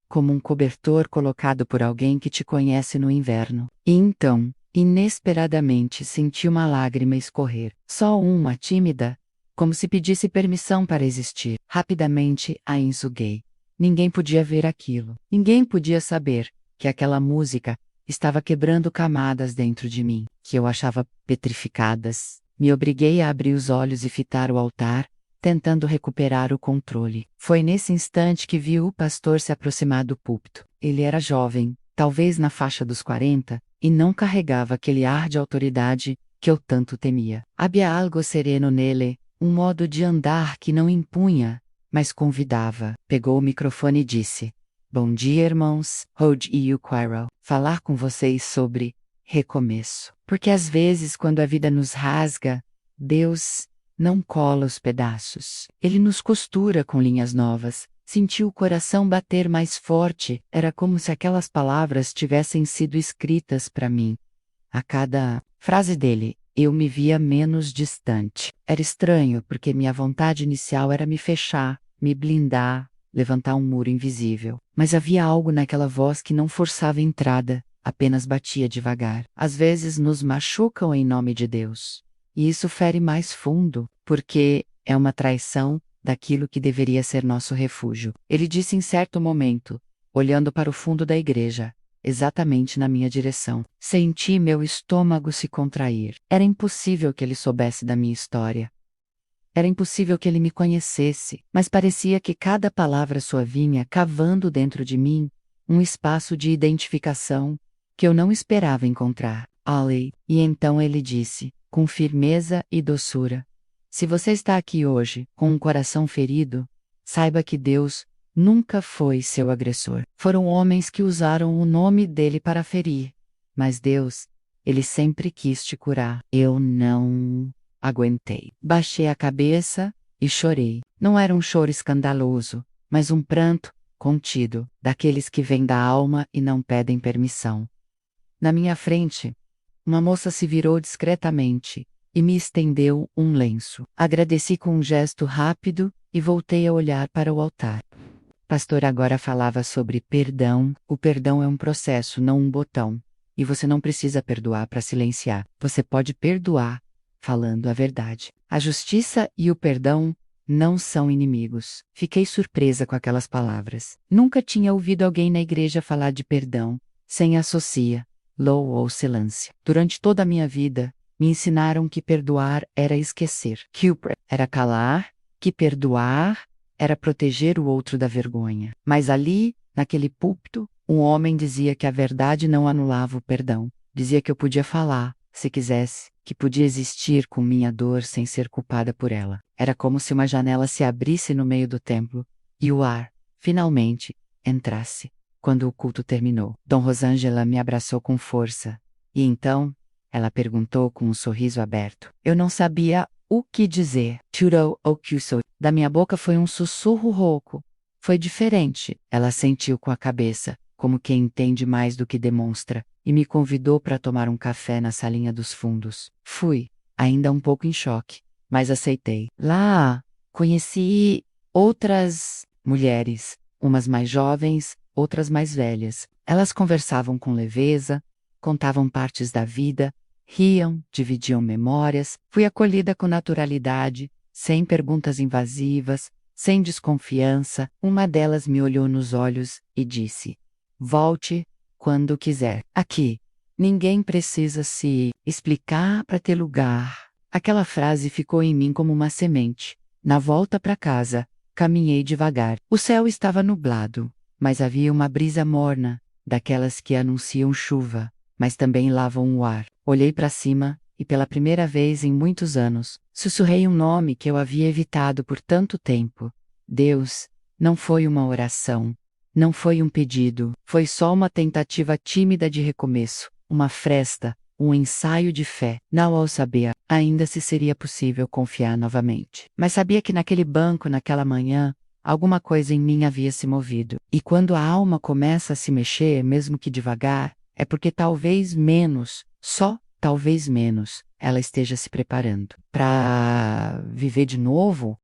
como um cobertor colocado por alguém que te conhece no inverno. E então, inesperadamente, senti uma lágrima escorrer. Só uma, tímida, como se pedisse permissão para existir. Rapidamente a enxuguei. Ninguém podia ver aquilo. Ninguém podia saber que aquela música estava quebrando camadas dentro de mim, que eu achava petrificadas. Me obriguei a abrir os olhos e fitar o altar, tentando recuperar o controle. Foi nesse instante que vi o pastor se aproximar do púlpito. Ele era jovem, talvez na faixa dos 40, e não carregava aquele ar de autoridade que eu tanto temia. Havia algo sereno nele, um modo de andar que não impunha, mas convidava. Pegou o microfone e disse: "Bom dia, irmãos. Hoje eu quero falar com vocês sobre recomeço. Porque às vezes, quando a vida nos rasga, Deus não cola os pedaços. Ele nos costura com linhas novas." Senti o coração bater mais forte. Era como se aquelas palavras tivessem sido escritas para mim. A cada frase dele, eu me via menos distante. Era estranho, porque minha vontade inicial era me fechar, me blindar, levantar um muro invisível. Mas havia algo naquela voz que não forçava entrada, apenas batia devagar. Às vezes nos machucam em nome de Deus. E isso fere mais fundo, porque é uma traição daquilo que deveria ser nosso refúgio. Ele disse em certo momento, olhando para o fundo da igreja, exatamente na minha direção. Senti meu estômago se contrair. Era impossível que ele soubesse da minha história. Era impossível que ele me conhecesse, mas parecia que cada palavra sua vinha cavando dentro de mim um espaço de identificação que eu não esperava encontrar. "Ali." E então ele disse, com firmeza e doçura: "Se você está aqui hoje, com um coração ferido, saiba que Deus nunca foi seu agressor. Foram homens que usaram o nome dele para ferir. Mas Deus, ele sempre quis te curar." Eu não aguentei. Baixei a cabeça e chorei. Não era um choro escandaloso, mas um pranto contido, daqueles que vêm da alma e não pedem permissão. Na minha frente, uma moça se virou discretamente e me estendeu um lenço. Agradeci com um gesto rápido e voltei a olhar para o altar. O pastor agora falava sobre perdão. O perdão é um processo, não um botão. E você não precisa perdoar para silenciar. Você pode perdoar falando a verdade. A justiça e o perdão não são inimigos. Fiquei surpresa com aquelas palavras. Nunca tinha ouvido alguém na igreja falar de perdão sem associa, low ou silêncio. Durante toda a minha vida, me ensinaram que perdoar era esquecer, que o era calar, que perdoar era proteger o outro da vergonha. Mas ali, naquele púlpito, um homem dizia que a verdade não anulava o perdão. Dizia que eu podia falar, se quisesse, que podia existir com minha dor sem ser culpada por ela. Era como se uma janela se abrisse no meio do templo e o ar, finalmente, entrasse. Quando o culto terminou, Dom Rosângela me abraçou com força. E então, ela perguntou com um sorriso aberto. Eu não sabia o que dizer. Churou ou kyuso. Da minha boca foi um sussurro rouco. Foi diferente. Ela sentiu com a cabeça, como quem entende mais do que demonstra, e me convidou para tomar um café na salinha dos fundos. Fui, ainda um pouco em choque, mas aceitei. Lá, conheci outras mulheres, umas mais jovens, outras mais velhas. Elas conversavam com leveza, contavam partes da vida, riam, dividiam memórias. Fui acolhida com naturalidade, sem perguntas invasivas, sem desconfiança. Uma delas me olhou nos olhos e disse: "Volte quando quiser. Aqui, ninguém precisa se explicar para ter lugar." Aquela frase ficou em mim como uma semente. Na volta para casa, caminhei devagar. O céu estava nublado, mas havia uma brisa morna, daquelas que anunciam chuva, mas também lavam o ar. Olhei para cima, e pela primeira vez em muitos anos, sussurrei um nome que eu havia evitado por tanto tempo. Deus. Não foi uma oração. Não foi um pedido. Foi só uma tentativa tímida de recomeço, uma fresta, um ensaio de fé. Não ao saber ainda se seria possível confiar novamente. Mas sabia que naquele banco, naquela manhã, alguma coisa em mim havia se movido. E quando a alma começa a se mexer, mesmo que devagar, é porque talvez menos, só talvez menos, ela esteja se preparando para viver de novo.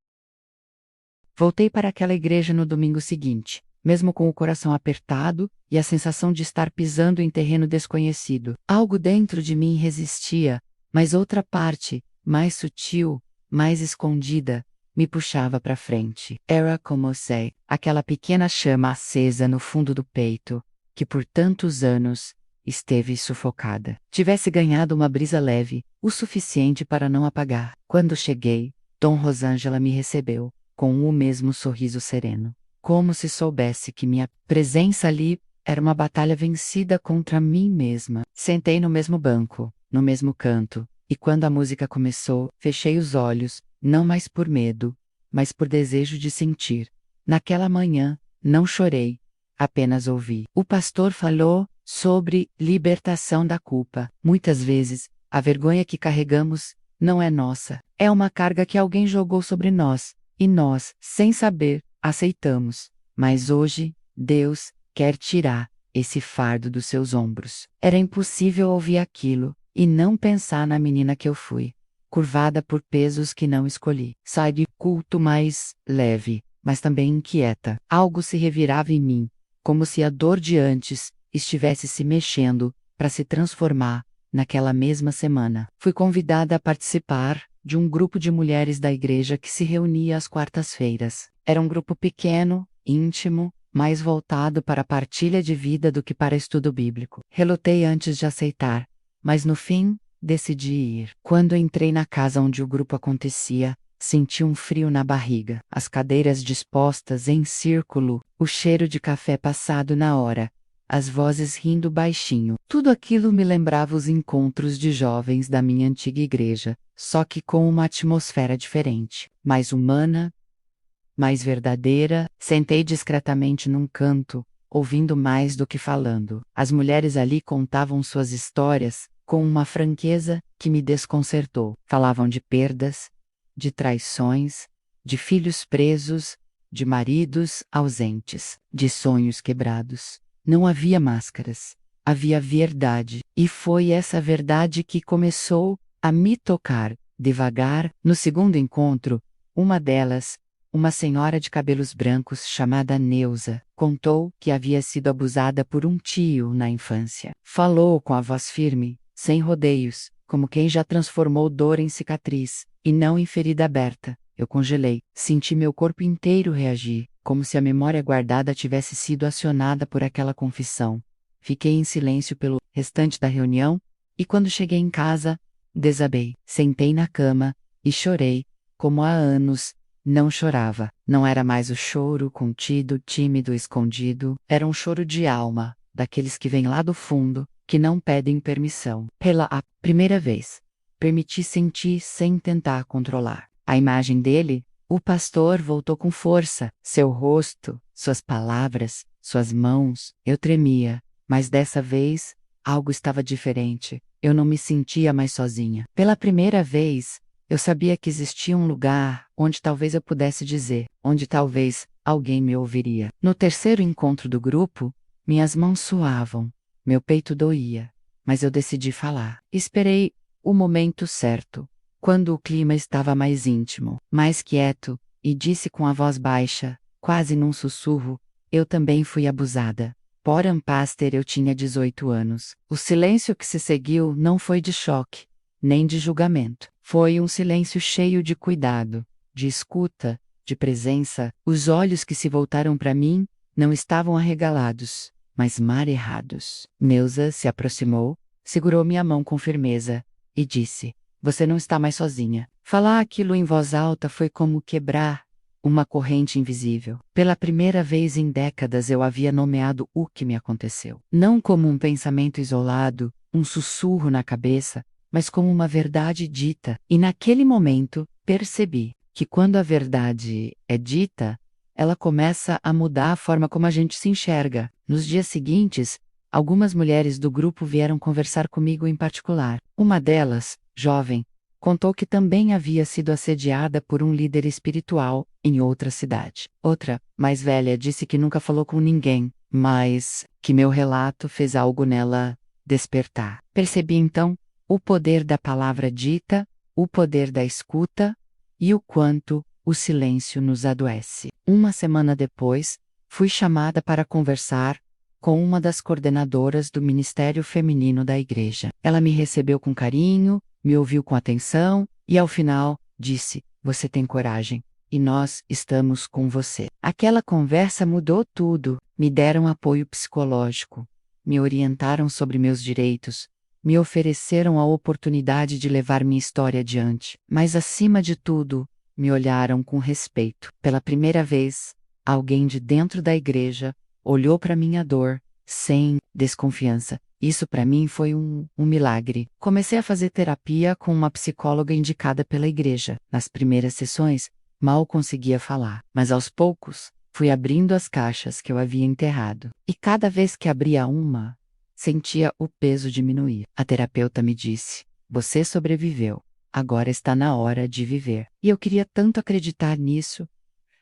Voltei para aquela igreja no domingo seguinte, mesmo com o coração apertado e a sensação de estar pisando em terreno desconhecido. Algo dentro de mim resistia, mas outra parte, mais sutil, mais escondida, me puxava para frente. Era como sei, aquela pequena chama acesa no fundo do peito, que por tantos anos esteve sufocada. Tivesse ganhado uma brisa leve, o suficiente para não apagar. Quando cheguei, Dom Rosângela me recebeu, com o mesmo sorriso sereno, como se soubesse que minha presença ali era uma batalha vencida contra mim mesma. Sentei no mesmo banco, no mesmo canto, e quando a música começou, fechei os olhos, não mais por medo, mas por desejo de sentir. Naquela manhã, não chorei, apenas ouvi. O pastor falou sobre libertação da culpa. Muitas vezes, a vergonha que carregamos não é nossa, é uma carga que alguém jogou sobre nós, e nós, sem saber, aceitamos. Mas hoje, Deus quer tirar esse fardo dos seus ombros. Era impossível ouvir aquilo e não pensar na menina que eu fui, curvada por pesos que não escolhi. Saí de culto mais leve, mas também inquieta. Algo se revirava em mim, como se a dor de antes estivesse se mexendo para se transformar naquela mesma semana. Fui convidada a participar de um grupo de mulheres da igreja que se reunia às quartas-feiras. Era um grupo pequeno, íntimo, mais voltado para a partilha de vida do que para estudo bíblico. Relutei antes de aceitar, mas no fim, decidi ir. Quando entrei na casa onde o grupo acontecia, senti um frio na barriga. As cadeiras dispostas em círculo, o cheiro de café passado na hora, as vozes rindo baixinho. Tudo aquilo me lembrava os encontros de jovens da minha antiga igreja, só que com uma atmosfera diferente, mais humana, mais verdadeira. Sentei discretamente num canto, ouvindo mais do que falando. As mulheres ali contavam suas histórias, com uma franqueza que me desconcertou. Falavam de perdas, de traições, de filhos presos, de maridos ausentes, de sonhos quebrados. Não havia máscaras, havia verdade, e foi essa verdade que começou a me tocar, devagar. No segundo encontro, uma delas, uma senhora de cabelos brancos chamada Neuza, contou que havia sido abusada por um tio na infância. Falou com a voz firme, sem rodeios, como quem já transformou dor em cicatriz, e não em ferida aberta. Eu congelei, senti meu corpo inteiro reagir, como se a memória guardada tivesse sido acionada por aquela confissão. Fiquei em silêncio pelo restante da reunião, e quando cheguei em casa, desabei. Sentei na cama e chorei, como há anos não chorava. Não era mais o choro contido, tímido, escondido. Era um choro de alma, daqueles que vêm lá do fundo, que não pedem permissão. Pela primeira vez, permiti sentir sem tentar controlar. A imagem dele, o pastor, voltou com força. Seu rosto, suas palavras, suas mãos. Eu tremia, mas dessa vez, algo estava diferente. Eu não me sentia mais sozinha. Pela primeira vez, eu sabia que existia um lugar onde talvez eu pudesse dizer, onde talvez alguém me ouviria. No terceiro encontro do grupo, minhas mãos suavam, meu peito doía, mas eu decidi falar. Esperei o momento certo, quando o clima estava mais íntimo, mais quieto, e disse com a voz baixa, quase num sussurro: eu também fui abusada. Poran Paster, eu tinha 18 anos. O silêncio que se seguiu não foi de choque, nem de julgamento. Foi um silêncio cheio de cuidado, de escuta, de presença. Os olhos que se voltaram para mim não estavam arregalados, mas marerrados. Neuza se aproximou, segurou minha mão com firmeza e disse: "Você não está mais sozinha." Falar aquilo em voz alta foi como quebrar uma corrente invisível. Pela primeira vez em décadas eu havia nomeado o que me aconteceu. Não como um pensamento isolado, um sussurro na cabeça, mas como uma verdade dita. E naquele momento, percebi que quando a verdade é dita, ela começa a mudar a forma como a gente se enxerga. Nos dias seguintes, algumas mulheres do grupo vieram conversar comigo em particular. Uma delas, jovem, contou que também havia sido assediada por um líder espiritual em outra cidade. Outra, mais velha, disse que nunca falou com ninguém, mas que meu relato fez algo nela despertar. Percebi então o poder da palavra dita, o poder da escuta e o quanto o silêncio nos adoece. Uma semana depois, fui chamada para conversar com uma das coordenadoras do Ministério Feminino da igreja. Ela me recebeu com carinho, me ouviu com atenção e, ao final, disse: "Você tem coragem, e nós estamos com você." Aquela conversa mudou tudo. Me deram apoio psicológico, me orientaram sobre meus direitos, me ofereceram a oportunidade de levar minha história adiante. Mas, acima de tudo, me olharam com respeito. Pela primeira vez, alguém de dentro da igreja olhou para minha dor, sem desconfiança. Isso para mim foi um milagre. Comecei a fazer terapia com uma psicóloga indicada pela igreja. Nas primeiras sessões, mal conseguia falar, mas aos poucos, fui abrindo as caixas que eu havia enterrado. E cada vez que abria uma, sentia o peso diminuir. A terapeuta me disse: "Você sobreviveu. Agora está na hora de viver." E eu queria tanto acreditar nisso.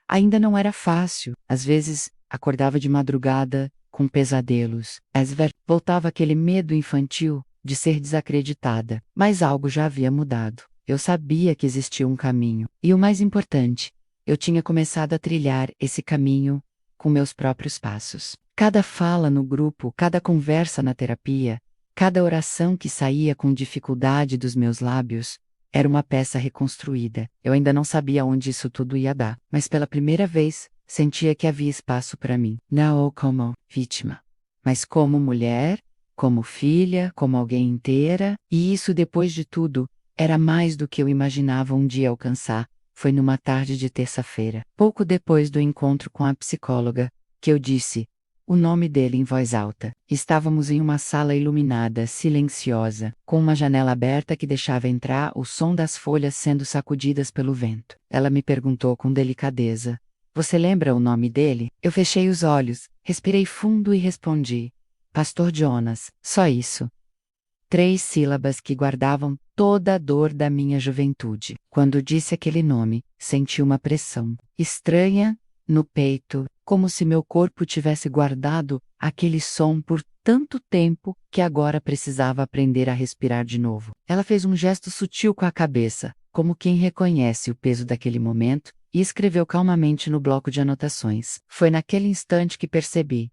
Ainda não era fácil. Às vezes, acordava de madrugada com pesadelos. Às vezes, voltava aquele medo infantil de ser desacreditada. Mas algo já havia mudado. Eu sabia que existia um caminho. E o mais importante, eu tinha começado a trilhar esse caminho com meus próprios passos. Cada fala no grupo, cada conversa na terapia, cada oração que saía com dificuldade dos meus lábios, era uma peça reconstruída. Eu ainda não sabia onde isso tudo ia dar, mas pela primeira vez, sentia que havia espaço para mim. Não como vítima, mas como mulher, como filha, como alguém inteira, e isso, depois de tudo, era mais do que eu imaginava um dia alcançar. Foi numa tarde de terça-feira, pouco depois do encontro com a psicóloga, que eu disse o nome dele em voz alta. Estávamos em uma sala iluminada, silenciosa, com uma janela aberta que deixava entrar o som das folhas sendo sacudidas pelo vento. Ela me perguntou com delicadeza: "Você lembra o nome dele?" Eu fechei os olhos, respirei fundo e respondi: "Pastor Jonas." Só isso. 3 sílabas que guardavam toda a dor da minha juventude. Quando disse aquele nome, senti uma pressão estranha no peito, como se meu corpo tivesse guardado aquele som por tanto tempo que agora precisava aprender a respirar de novo. Ela fez um gesto sutil com a cabeça, como quem reconhece o peso daquele momento, e escreveu calmamente no bloco de anotações. Foi naquele instante que percebi.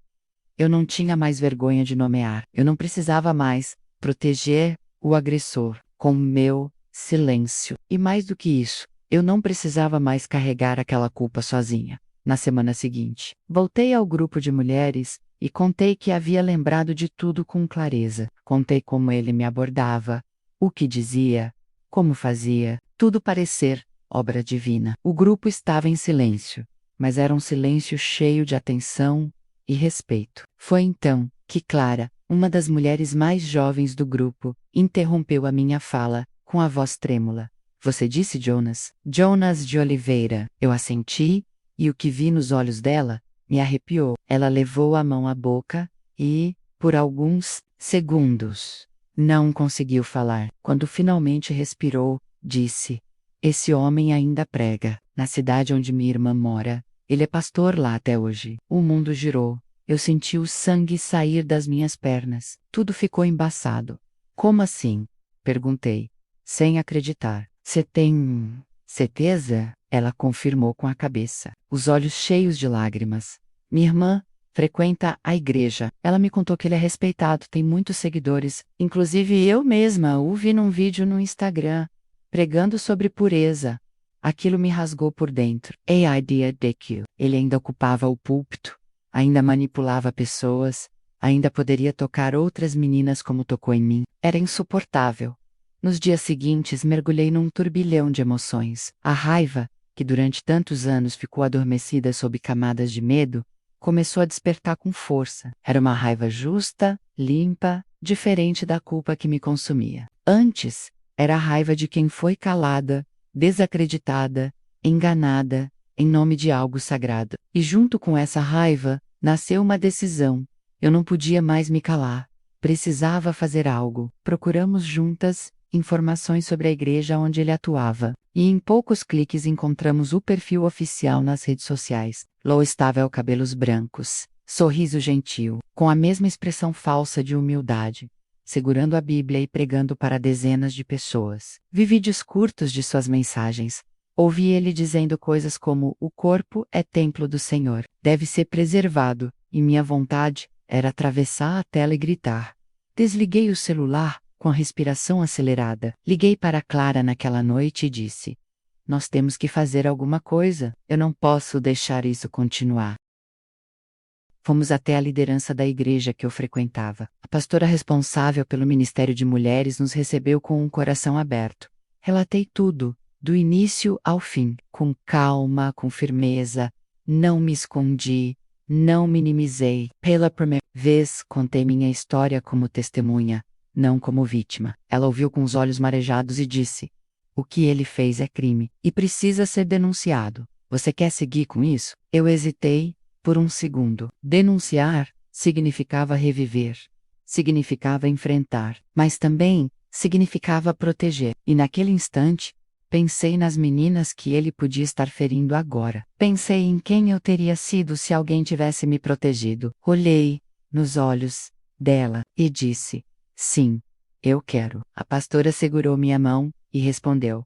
Eu não tinha mais vergonha de nomear. Eu não precisava mais proteger o agressor com o meu silêncio. E mais do que isso, eu não precisava mais carregar aquela culpa sozinha. Na semana seguinte, voltei ao grupo de mulheres e contei que havia lembrado de tudo com clareza. Contei como ele me abordava, o que dizia, como fazia, tudo parecer obra divina. O grupo estava em silêncio, mas era um silêncio cheio de atenção e respeito. Foi então que Clara, uma das mulheres mais jovens do grupo, interrompeu a minha fala, com a voz trêmula. "Você disse Jonas?" "Jonas de Oliveira." Eu assenti, e o que vi nos olhos dela me arrepiou. Ela levou a mão à boca e, por alguns segundos, não conseguiu falar. Quando finalmente respirou, disse: "Esse homem ainda prega na cidade onde minha irmã mora. Ele é pastor lá até hoje." O mundo girou. Eu senti o sangue sair das minhas pernas. Tudo ficou embaçado. "Como assim?" perguntei, sem acreditar. "Você tem certeza?" Ela confirmou com a cabeça, os olhos cheios de lágrimas. "Minha irmã frequenta a igreja. Ela me contou que ele é respeitado, tem muitos seguidores. Inclusive eu mesma o vi num vídeo no Instagram, pregando sobre pureza. Aquilo me rasgou por dentro. A idea de que ele ainda ocupava o púlpito, ainda manipulava pessoas, ainda poderia tocar outras meninas como tocou em mim. Era insuportável. Nos dias seguintes, mergulhei num turbilhão de emoções. A raiva, que durante tantos anos ficou adormecida sob camadas de medo, começou a despertar com força. Era uma raiva justa, limpa, diferente da culpa que me consumia. Antes, era a raiva de quem foi calada, desacreditada, enganada, em nome de algo sagrado. E junto com essa raiva, nasceu uma decisão. Eu não podia mais me calar. Precisava fazer algo. Procuramos juntas informações sobre a igreja onde ele atuava, e em poucos cliques encontramos o perfil oficial nas redes sociais. Lo Stavel, cabelos brancos, sorriso gentil, com a mesma expressão falsa de humildade, segurando a Bíblia e pregando para dezenas de pessoas. Vi vídeos curtos de suas mensagens. Ouvi ele dizendo coisas como: o corpo é templo do Senhor, deve ser preservado, e minha vontade era atravessar a tela e gritar. Desliguei o celular, com a respiração acelerada. Liguei para Clara naquela noite e disse: nós temos que fazer alguma coisa, eu não posso deixar isso continuar. Fomos até a liderança da igreja que eu frequentava. A pastora responsável pelo Ministério de Mulheres nos recebeu com um coração aberto. Relatei tudo, do início ao fim, com calma, com firmeza. Não me escondi, não minimizei. Pela primeira vez, contei minha história como testemunha, não como vítima. Ela ouviu com os olhos marejados e disse: o que ele fez é crime e precisa ser denunciado. Você quer seguir com isso? Eu hesitei por um segundo. Denunciar significava reviver, significava enfrentar, mas também significava proteger. E naquele instante, pensei nas meninas que ele podia estar ferindo agora. Pensei em quem eu teria sido se alguém tivesse me protegido. Olhei nos olhos dela e disse: sim, eu quero. A pastora segurou minha mão e respondeu: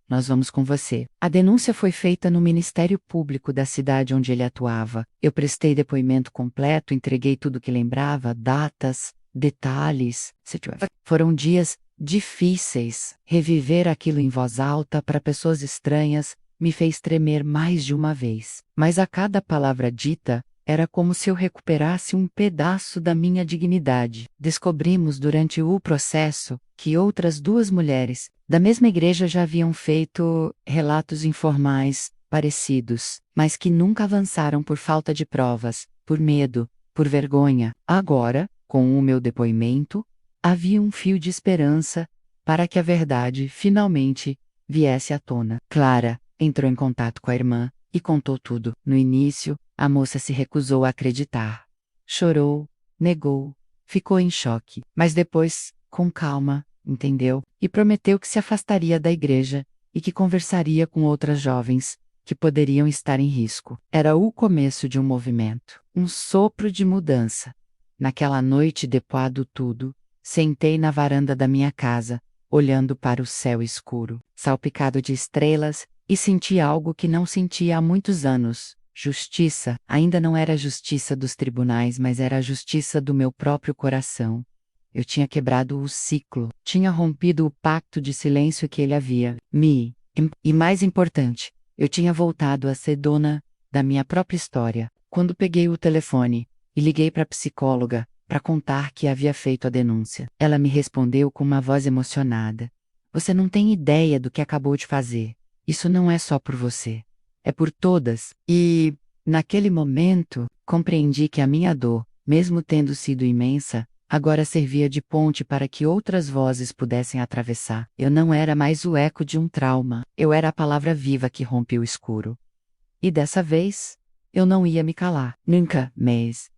nós vamos com você. A denúncia foi feita no Ministério Público da cidade onde ele atuava. Eu prestei depoimento completo, entreguei tudo que lembrava, datas, detalhes. Foram dias difíceis. Reviver aquilo em voz alta para pessoas estranhas me fez tremer mais de uma vez. Mas a cada palavra dita, era como se eu recuperasse um pedaço da minha dignidade. Descobrimos durante o processo que outras duas mulheres da mesma igreja já haviam feito relatos informais, parecidos, mas que nunca avançaram por falta de provas, por medo, por vergonha. Agora, com o meu depoimento, havia um fio de esperança para que a verdade, finalmente, viesse à tona. Clara entrou em contato com a irmã e contou tudo. No início, a moça se recusou a acreditar. Chorou, negou, ficou em choque, mas depois, com calma, entendeu? E prometeu que se afastaria da igreja e que conversaria com outras jovens que poderiam estar em risco. Era o começo de um movimento, um sopro de mudança. Naquela noite, depoado tudo, sentei na varanda da minha casa, olhando para o céu escuro, salpicado de estrelas, e senti algo que não sentia há muitos anos. Justiça. Ainda não era a justiça dos tribunais, mas era a justiça do meu próprio coração. Eu tinha quebrado o ciclo, tinha rompido o pacto de silêncio que ele havia me. E mais importante, eu tinha voltado a ser dona da minha própria história. Quando peguei o telefone e liguei para a psicóloga para contar que havia feito a denúncia, ela me respondeu com uma voz emocionada: você não tem ideia do que acabou de fazer. Isso não é só por você. É por todas. E, naquele momento, compreendi que a minha dor, mesmo tendo sido imensa, agora servia de ponte para que outras vozes pudessem atravessar. Eu não era mais o eco de um trauma. Eu era a palavra viva que rompe o escuro. E dessa vez, eu não ia me calar. Nunca, mas,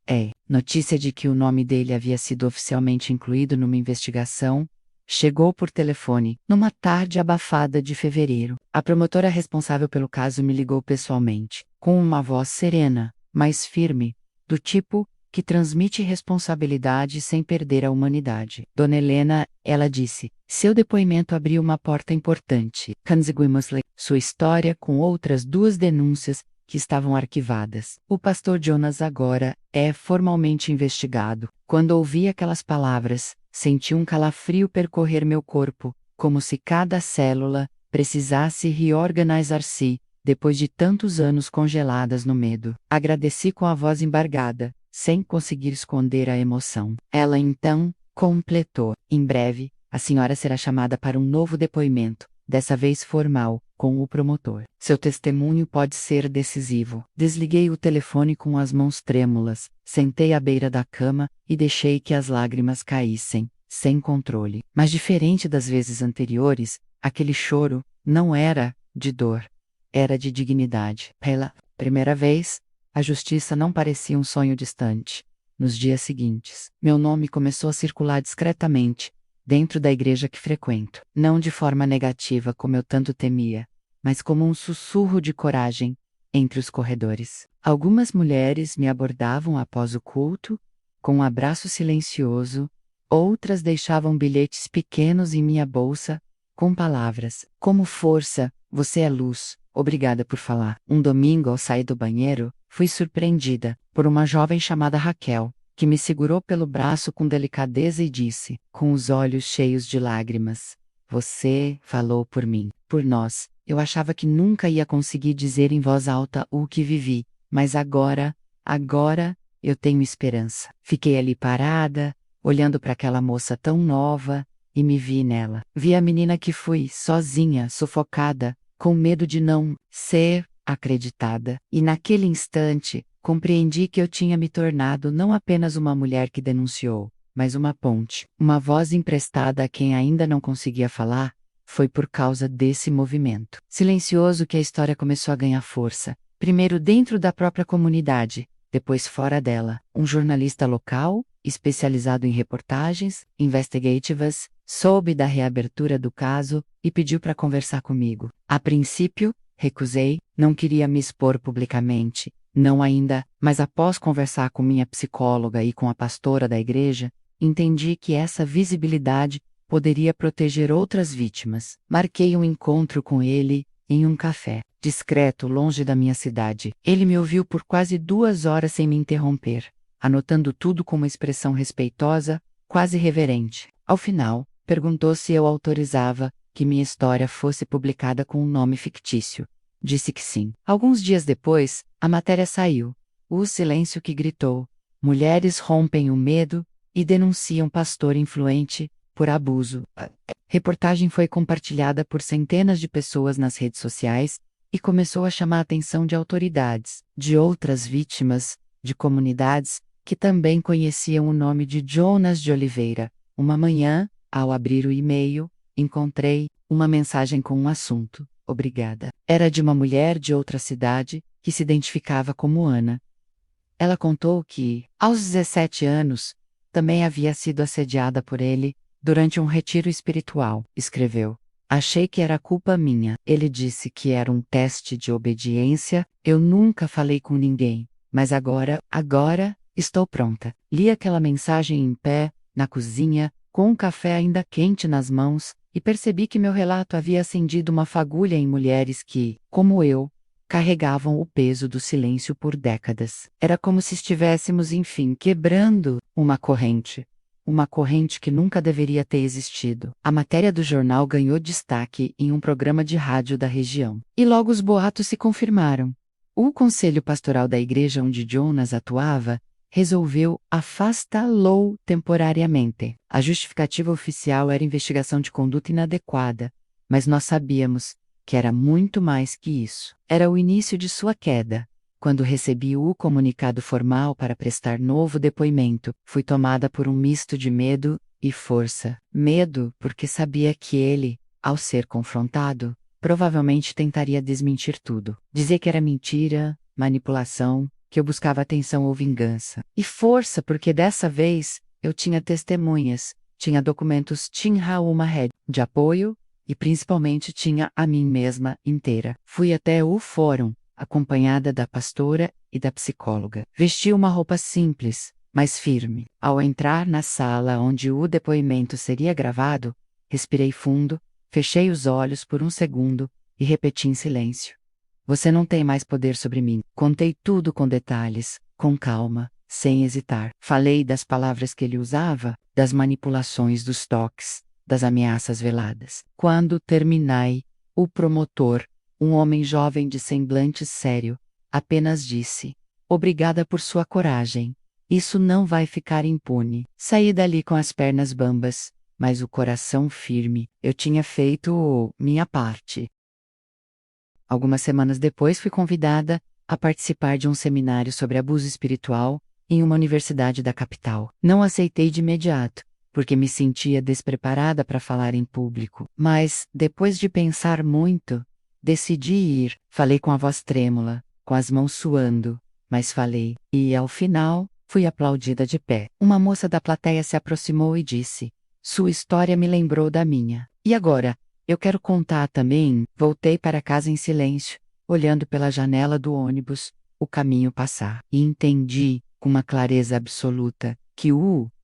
notícia de que o nome dele havia sido oficialmente incluído numa investigação chegou por telefone, numa tarde abafada de fevereiro. A promotora responsável pelo caso me ligou pessoalmente, com uma voz serena, mas firme, do tipo que transmite responsabilidade sem perder a humanidade. Dona Helena, ela disse, seu depoimento abriu uma porta importante. Conseguimos ler sua história com outras duas denúncias que estavam arquivadas. O pastor Jonas agora é formalmente investigado. Quando ouvi aquelas palavras, senti um calafrio percorrer meu corpo, como se cada célula precisasse reorganizar-se, depois de tantos anos congeladas no medo. Agradeci com a voz embargada, sem conseguir esconder a emoção. Ela então completou: em breve, a senhora será chamada para um novo depoimento, dessa vez formal, com o promotor. Seu testemunho pode ser decisivo. Desliguei o telefone com as mãos trêmulas, sentei à beira da cama e deixei que as lágrimas caíssem, sem controle. Mas diferente das vezes anteriores, aquele choro não era de dor, era de dignidade. Pela primeira vez, a justiça não parecia um sonho distante. Nos dias seguintes, meu nome começou a circular discretamente, dentro da igreja que frequento. Não de forma negativa como eu tanto temia, mas como um sussurro de coragem entre os corredores. Algumas mulheres me abordavam após o culto, com um abraço silencioso, outras deixavam bilhetes pequenos em minha bolsa, com palavras como força, você é luz, obrigada por falar. Um domingo, ao sair do banheiro, fui surpreendida por uma jovem chamada Raquel, que me segurou pelo braço com delicadeza e disse, com os olhos cheios de lágrimas: você falou por mim, por nós. Eu achava que nunca ia conseguir dizer em voz alta o que vivi, mas agora, eu tenho esperança. Fiquei ali parada, olhando para aquela moça tão nova, e me vi nela. Vi a menina que fui, sozinha, sufocada, com medo de não ser acreditada. E naquele instante, compreendi que eu tinha me tornado não apenas uma mulher que denunciou, mas uma ponte, uma voz emprestada a quem ainda não conseguia falar. Foi por causa desse movimento silencioso que a história começou a ganhar força, primeiro dentro da própria comunidade, depois fora dela. Um jornalista local, especializado em reportagens investigativas, soube da reabertura do caso e pediu para conversar comigo. A princípio, recusei, não queria me expor publicamente, não ainda, mas após conversar com minha psicóloga e com a pastora da igreja, entendi que essa visibilidade poderia proteger outras vítimas. Marquei um encontro com ele em um café, discreto, longe da minha cidade. Ele me ouviu por quase 2 horas sem me interromper, anotando tudo com uma expressão respeitosa, quase reverente. Ao final, perguntou se eu autorizava que minha história fosse publicada com um nome fictício. Disse que sim. Alguns dias depois, a matéria saiu. O silêncio que gritou: mulheres rompem o medo e denunciam pastor influente por abuso. A reportagem foi compartilhada por centenas de pessoas nas redes sociais e começou a chamar a atenção de autoridades, de outras vítimas, de comunidades que também conheciam o nome de Jonas de Oliveira. Uma manhã, ao abrir o e-mail, encontrei uma mensagem com um assunto: obrigada. Era de uma mulher de outra cidade que se identificava como Ana. Ela contou que, aos 17 anos, também havia sido assediada por ele durante um retiro espiritual. Escreveu: achei que era culpa minha. Ele disse que era um teste de obediência. Eu nunca falei com ninguém, mas agora, estou pronta. Li aquela mensagem em pé, na cozinha, com um café ainda quente nas mãos, e percebi que meu relato havia acendido uma fagulha em mulheres que, como eu, carregavam o peso do silêncio por décadas. Era como se estivéssemos, enfim, quebrando uma corrente. Uma corrente que nunca deveria ter existido. A matéria do jornal ganhou destaque em um programa de rádio da região. E logo os boatos se confirmaram. O conselho pastoral da igreja onde Jonas atuava resolveu afastá-lo temporariamente. A justificativa oficial era investigação de conduta inadequada, mas nós sabíamos que era muito mais que isso. Era o início de sua queda. Quando recebi o comunicado formal para prestar novo depoimento, fui tomada por um misto de medo e força. Medo, porque sabia que ele, ao ser confrontado, provavelmente tentaria desmentir tudo. Dizer que era mentira, manipulação, que eu buscava atenção ou vingança. E força, porque dessa vez eu tinha testemunhas, tinha documentos, tinha uma rede de apoio e principalmente tinha a mim mesma inteira. Fui até o fórum, acompanhada da pastora e da psicóloga. Vesti uma roupa simples, mas firme. Ao entrar na sala onde o depoimento seria gravado, respirei fundo, fechei os olhos por um segundo e repeti em silêncio: Você não tem mais poder sobre mim. Contei tudo com detalhes, com calma, sem hesitar. Falei das palavras que ele usava, das manipulações dos toques, das ameaças veladas. Quando terminei, o promotor, um homem jovem de semblante sério, apenas disse: "Obrigada por sua coragem. Isso não vai ficar impune." Saí dali com as pernas bambas, mas o coração firme. Eu tinha feito minha parte. Algumas semanas depois fui convidada a participar de um seminário sobre abuso espiritual em uma universidade da capital. Não aceitei de imediato, porque me sentia despreparada para falar em público. Mas, depois de pensar muito, decidi ir. Falei com a voz trêmula, com as mãos suando, mas falei. E, ao final, fui aplaudida de pé. Uma moça da plateia se aproximou e disse: "Sua história me lembrou da minha. E agora? Eu quero contar também." Voltei para casa em silêncio, olhando pela janela do ônibus, o caminho passar. E entendi, com uma clareza absoluta, que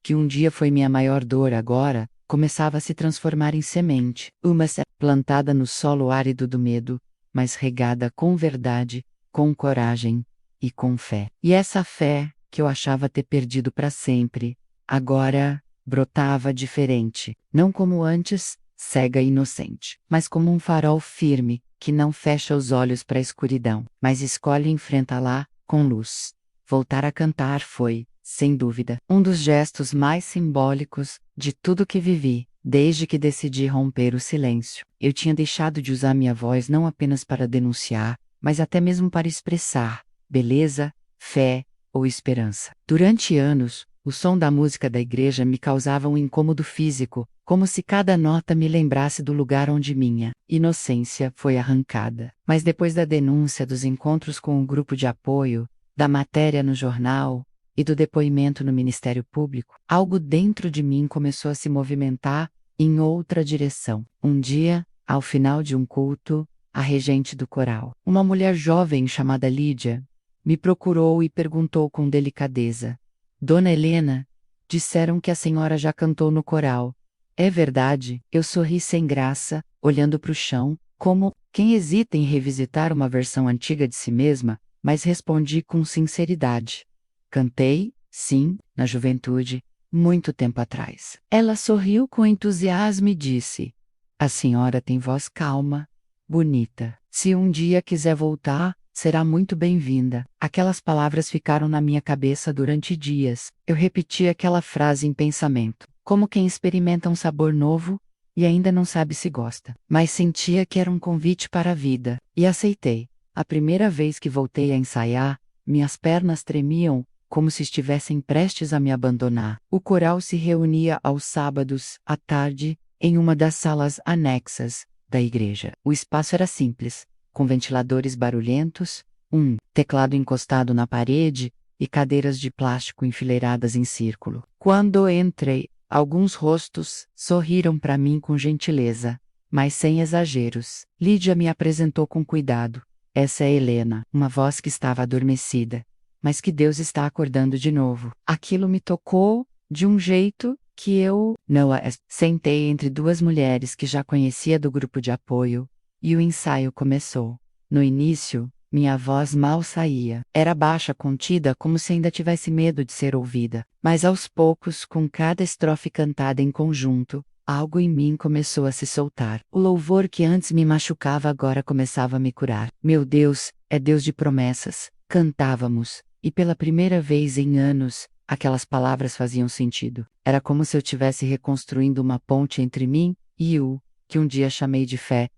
que um dia foi minha maior dor agora, começava a se transformar em semente. Uma plantada no solo árido do medo, mas regada com verdade, com coragem e com fé. E essa fé, que eu achava ter perdido para sempre, agora brotava diferente. Não como antes, cega e inocente, mas como um farol firme, que não fecha os olhos para a escuridão, mas escolhe enfrentá-la com luz. Voltar a cantar foi, sem dúvida, um dos gestos mais simbólicos de tudo que vivi, desde que decidi romper o silêncio. Eu tinha deixado de usar minha voz não apenas para denunciar, mas até mesmo para expressar beleza, fé ou esperança. Durante anos, o som da música da igreja me causava um incômodo físico, como se cada nota me lembrasse do lugar onde minha inocência foi arrancada. Mas depois da denúncia, dos encontros com o grupo de apoio, da matéria no jornal e do depoimento no Ministério Público, algo dentro de mim começou a se movimentar em outra direção. Um dia, ao final de um culto, a regente do coral, uma mulher jovem chamada Lídia, me procurou e perguntou com delicadeza: "Dona Helena, disseram que a senhora já cantou no coral. É verdade?" Eu sorri sem graça, olhando para o chão, como quem hesita em revisitar uma versão antiga de si mesma, mas respondi com sinceridade: "Cantei, sim, na juventude, muito tempo atrás." Ela sorriu com entusiasmo e disse: "A senhora tem voz calma, bonita. Se um dia quiser voltar, será muito bem-vinda." Aquelas palavras ficaram na minha cabeça durante dias. Eu repeti aquela frase em pensamento, como quem experimenta um sabor novo e ainda não sabe se gosta. Mas sentia que era um convite para a vida, e aceitei. A primeira vez que voltei a ensaiar, minhas pernas tremiam, como se estivessem prestes a me abandonar. O coral se reunia aos sábados, à tarde, em uma das salas anexas da igreja. O espaço era simples, com ventiladores barulhentos, um teclado encostado na parede e cadeiras de plástico enfileiradas em círculo. Quando entrei, alguns rostos sorriram para mim com gentileza, mas sem exageros. Lídia me apresentou com cuidado. "Essa é Helena." Uma voz que estava adormecida, mas que Deus está acordando de novo. Aquilo me tocou de um jeito que eu não sentei entre duas mulheres que já conhecia do grupo de apoio, e o ensaio começou. No início, minha voz mal saía. Era baixa, contida, como se ainda tivesse medo de ser ouvida. Mas aos poucos, com cada estrofe cantada em conjunto, algo em mim começou a se soltar. O louvor que antes me machucava agora começava a me curar. "Meu Deus, é Deus de promessas." Cantávamos, e pela primeira vez em anos, aquelas palavras faziam sentido. Era como se eu estivesse reconstruindo uma ponte entre mim e o que um dia chamei de fé,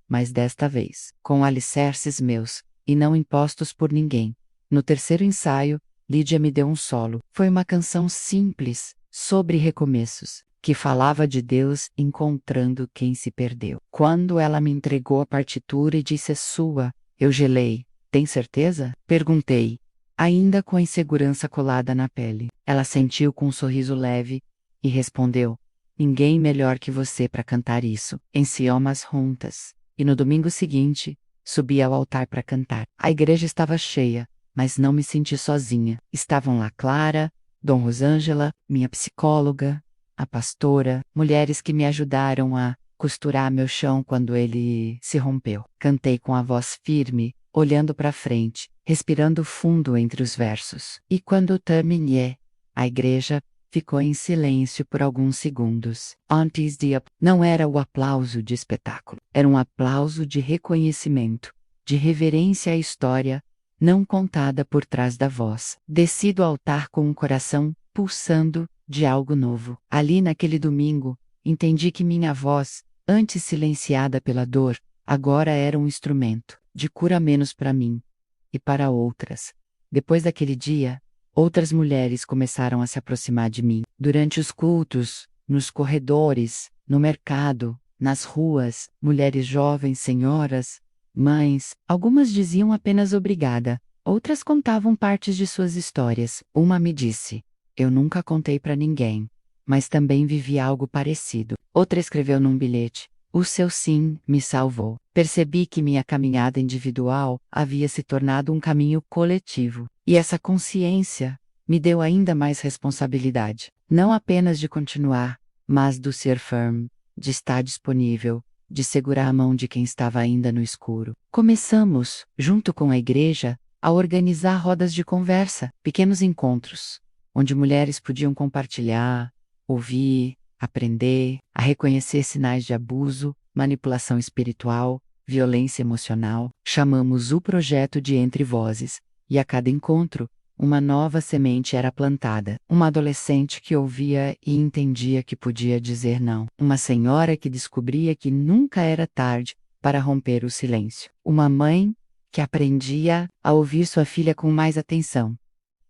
mas desta vez, com alicerces meus, e não impostos por ninguém. No terceiro ensaio, Lídia me deu um solo. Foi uma canção simples, sobre recomeços, que falava de Deus encontrando quem se perdeu. Quando ela me entregou a partitura e disse: "É sua", eu gelei. "Tem certeza?" perguntei, ainda com a insegurança colada na pele. Ela sentiu com um sorriso leve e respondeu: "Ninguém melhor que você para cantar isso." Ensaiamos juntas, e no domingo seguinte, subi ao altar para cantar. A igreja estava cheia, mas não me senti sozinha. Estavam lá Clara, Dom Rosângela, minha psicóloga, a pastora, mulheres que me ajudaram a costurar meu chão quando ele se rompeu. Cantei com a voz firme, olhando para frente, respirando fundo entre os versos. E quando terminei, a igreja ficou em silêncio por alguns segundos. Antes de não era o aplauso de espetáculo, era um aplauso de reconhecimento, de reverência à história não contada por trás da voz. Desci do altar com um coração pulsando de algo novo. Ali naquele domingo, entendi que minha voz, antes silenciada pela dor, agora era um instrumento de cura menos para mim e para outras. Depois daquele dia, outras mulheres começaram a se aproximar de mim. Durante os cultos, nos corredores, no mercado, nas ruas, mulheres jovens, senhoras, mães, algumas diziam apenas obrigada, outras contavam partes de suas histórias. Uma me disse: "Eu nunca contei para ninguém, mas também vivi algo parecido." Outra escreveu num bilhete: "O seu sim me salvou." Percebi que minha caminhada individual havia se tornado um caminho coletivo. E essa consciência me deu ainda mais responsabilidade. Não apenas de continuar, mas do ser firme, de estar disponível, de segurar a mão de quem estava ainda no escuro. Começamos, junto com a igreja, a organizar rodas de conversa, pequenos encontros, onde mulheres podiam compartilhar, ouvir, aprender, a reconhecer sinais de abuso, manipulação espiritual, violência emocional. Chamamos o projeto de Entre Vozes, e a cada encontro, uma nova semente era plantada. Uma adolescente que ouvia e entendia que podia dizer não. Uma senhora que descobria que nunca era tarde para romper o silêncio. Uma mãe que aprendia a ouvir sua filha com mais atenção.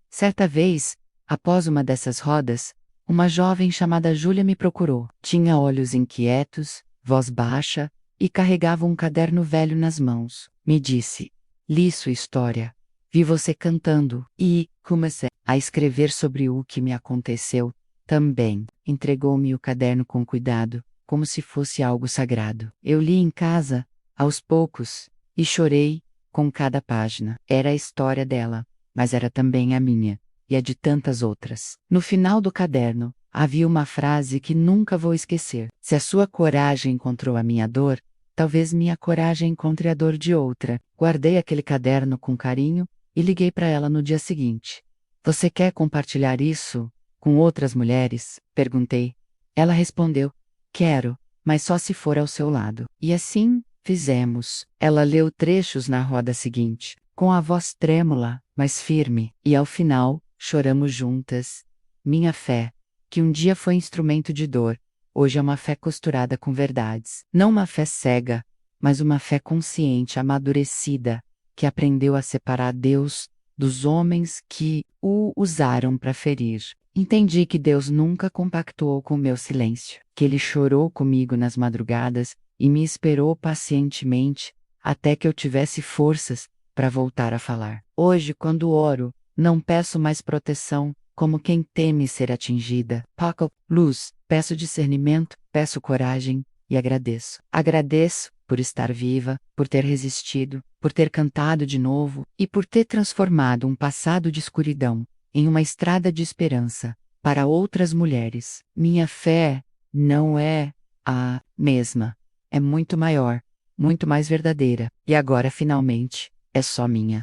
Certa vez, após uma dessas rodas, uma jovem chamada Júlia me procurou. Tinha olhos inquietos, voz baixa, e carregava um caderno velho nas mãos. Me disse: "Li sua história. Vi você cantando e comecei a escrever sobre o que me aconteceu também." Entregou-me o caderno com cuidado, como se fosse algo sagrado. Eu li em casa, aos poucos, e chorei com cada página. Era a história dela, mas era também a minha, e a de tantas outras. No final do caderno, havia uma frase que nunca vou esquecer: "Se a sua coragem encontrou a minha dor, talvez minha coragem encontre a dor de outra." Guardei aquele caderno com carinho e liguei para ela no dia seguinte. "Você quer compartilhar isso com outras mulheres?" perguntei. Ela respondeu: "Quero, mas só se for ao seu lado." E assim fizemos. Ela leu trechos na roda seguinte, com a voz trêmula, mas firme, e ao final, choramos juntas. Minha fé, que um dia foi instrumento de dor, hoje é uma fé costurada com verdades. Não uma fé cega, mas uma fé consciente, amadurecida, que aprendeu a separar Deus dos homens que o usaram para ferir. Entendi que Deus nunca compactuou com o meu silêncio, que Ele chorou comigo nas madrugadas e me esperou pacientemente até que eu tivesse forças para voltar a falar. Hoje, quando oro, não peço mais proteção, como quem teme ser atingida. Paco, luz, peço discernimento, peço coragem e agradeço. Agradeço por estar viva, por ter resistido, por ter cantado de novo e por ter transformado um passado de escuridão em uma estrada de esperança para outras mulheres. Minha fé não é a mesma. É muito maior, muito mais verdadeira, e agora finalmente é só minha.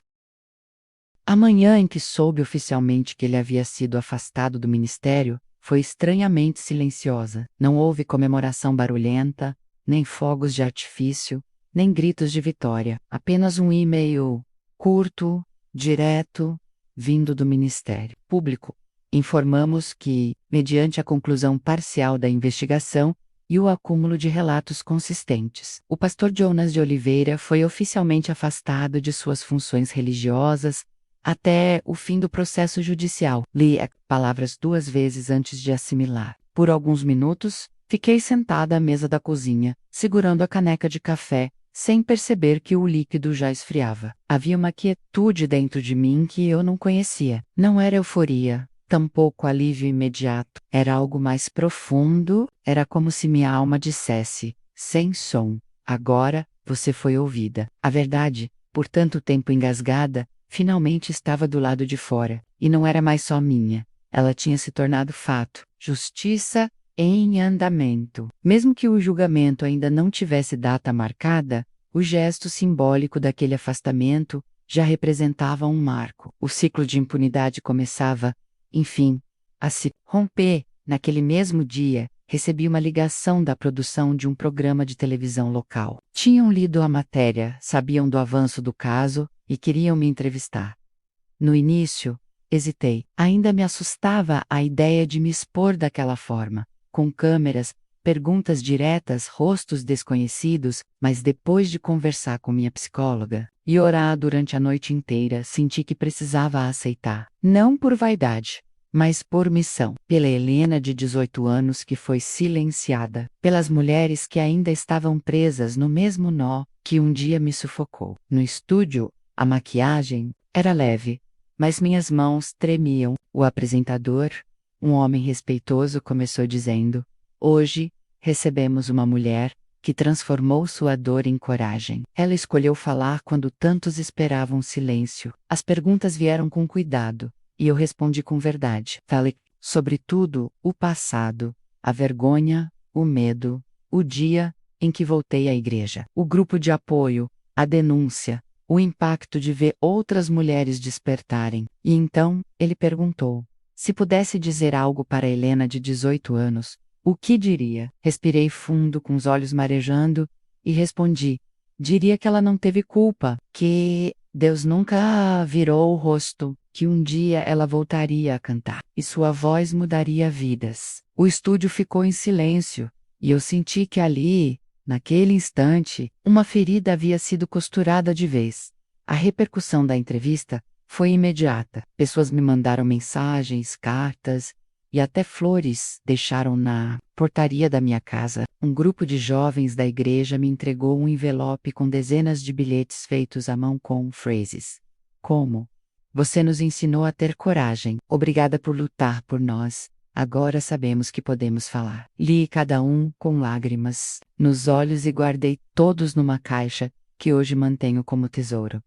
A manhã em que soube oficialmente que ele havia sido afastado do ministério foi estranhamente silenciosa. Não houve comemoração barulhenta, nem fogos de artifício, nem gritos de vitória. Apenas um e-mail curto, direto, vindo do Ministério Público. Informamos que, mediante a conclusão parcial da investigação e o acúmulo de relatos consistentes, o pastor Jonas de Oliveira foi oficialmente afastado de suas funções religiosas até o fim do processo judicial. Li as palavras 2 vezes antes de assimilar. Por alguns minutos, fiquei sentada à mesa da cozinha, segurando a caneca de café, sem perceber que o líquido já esfriava. Havia uma quietude dentro de mim que eu não conhecia. Não era euforia, tampouco alívio imediato. Era algo mais profundo, era como se minha alma dissesse, sem som: "Agora, você foi ouvida." A verdade, por tanto tempo engasgada, finalmente estava do lado de fora, e não era mais só minha. Ela tinha se tornado fato. Justiça em andamento. Mesmo que o julgamento ainda não tivesse data marcada, o gesto simbólico daquele afastamento já representava um marco. O ciclo de impunidade começava, enfim, a se romper. Naquele mesmo dia, recebi uma ligação da produção de um programa de televisão local. Tinham lido a matéria, sabiam do avanço do caso e queriam me entrevistar. No início, hesitei. Ainda me assustava a ideia de me expor daquela forma, com câmeras, perguntas diretas, rostos desconhecidos, mas depois de conversar com minha psicóloga e orar durante a noite inteira, senti que precisava aceitar. Não por vaidade, mas por missão. Pela Helena de 18 anos que foi silenciada, pelas mulheres que ainda estavam presas no mesmo nó que um dia me sufocou. No estúdio, a maquiagem era leve, mas minhas mãos tremiam. O apresentador, um homem respeitoso, começou dizendo: "Hoje, recebemos uma mulher que transformou sua dor em coragem. Ela escolheu falar quando tantos esperavam silêncio. As perguntas vieram com cuidado, e eu respondi com verdade. Falei sobre tudo, o passado, a vergonha, o medo, o dia em que voltei à igreja, o grupo de apoio, a denúncia, o impacto de ver outras mulheres despertarem." E então, ele perguntou: se pudesse dizer algo para Helena de 18 anos, o que diria? Respirei fundo, com os olhos marejando, e respondi: diria que ela não teve culpa, que Deus nunca virou o rosto, que um dia ela voltaria a cantar, e sua voz mudaria vidas. O estúdio ficou em silêncio, e eu senti que ali, naquele instante, uma ferida havia sido costurada de vez. A repercussão da entrevista foi imediata. Pessoas me mandaram mensagens, cartas e até flores deixaram na portaria da minha casa. Um grupo de jovens da igreja me entregou um envelope com dezenas de bilhetes feitos à mão com frases como: "Você nos ensinou a ter coragem. Obrigada por lutar por nós. Agora sabemos que podemos falar." Li cada um com lágrimas nos olhos e guardei todos numa caixa que hoje mantenho como tesouro.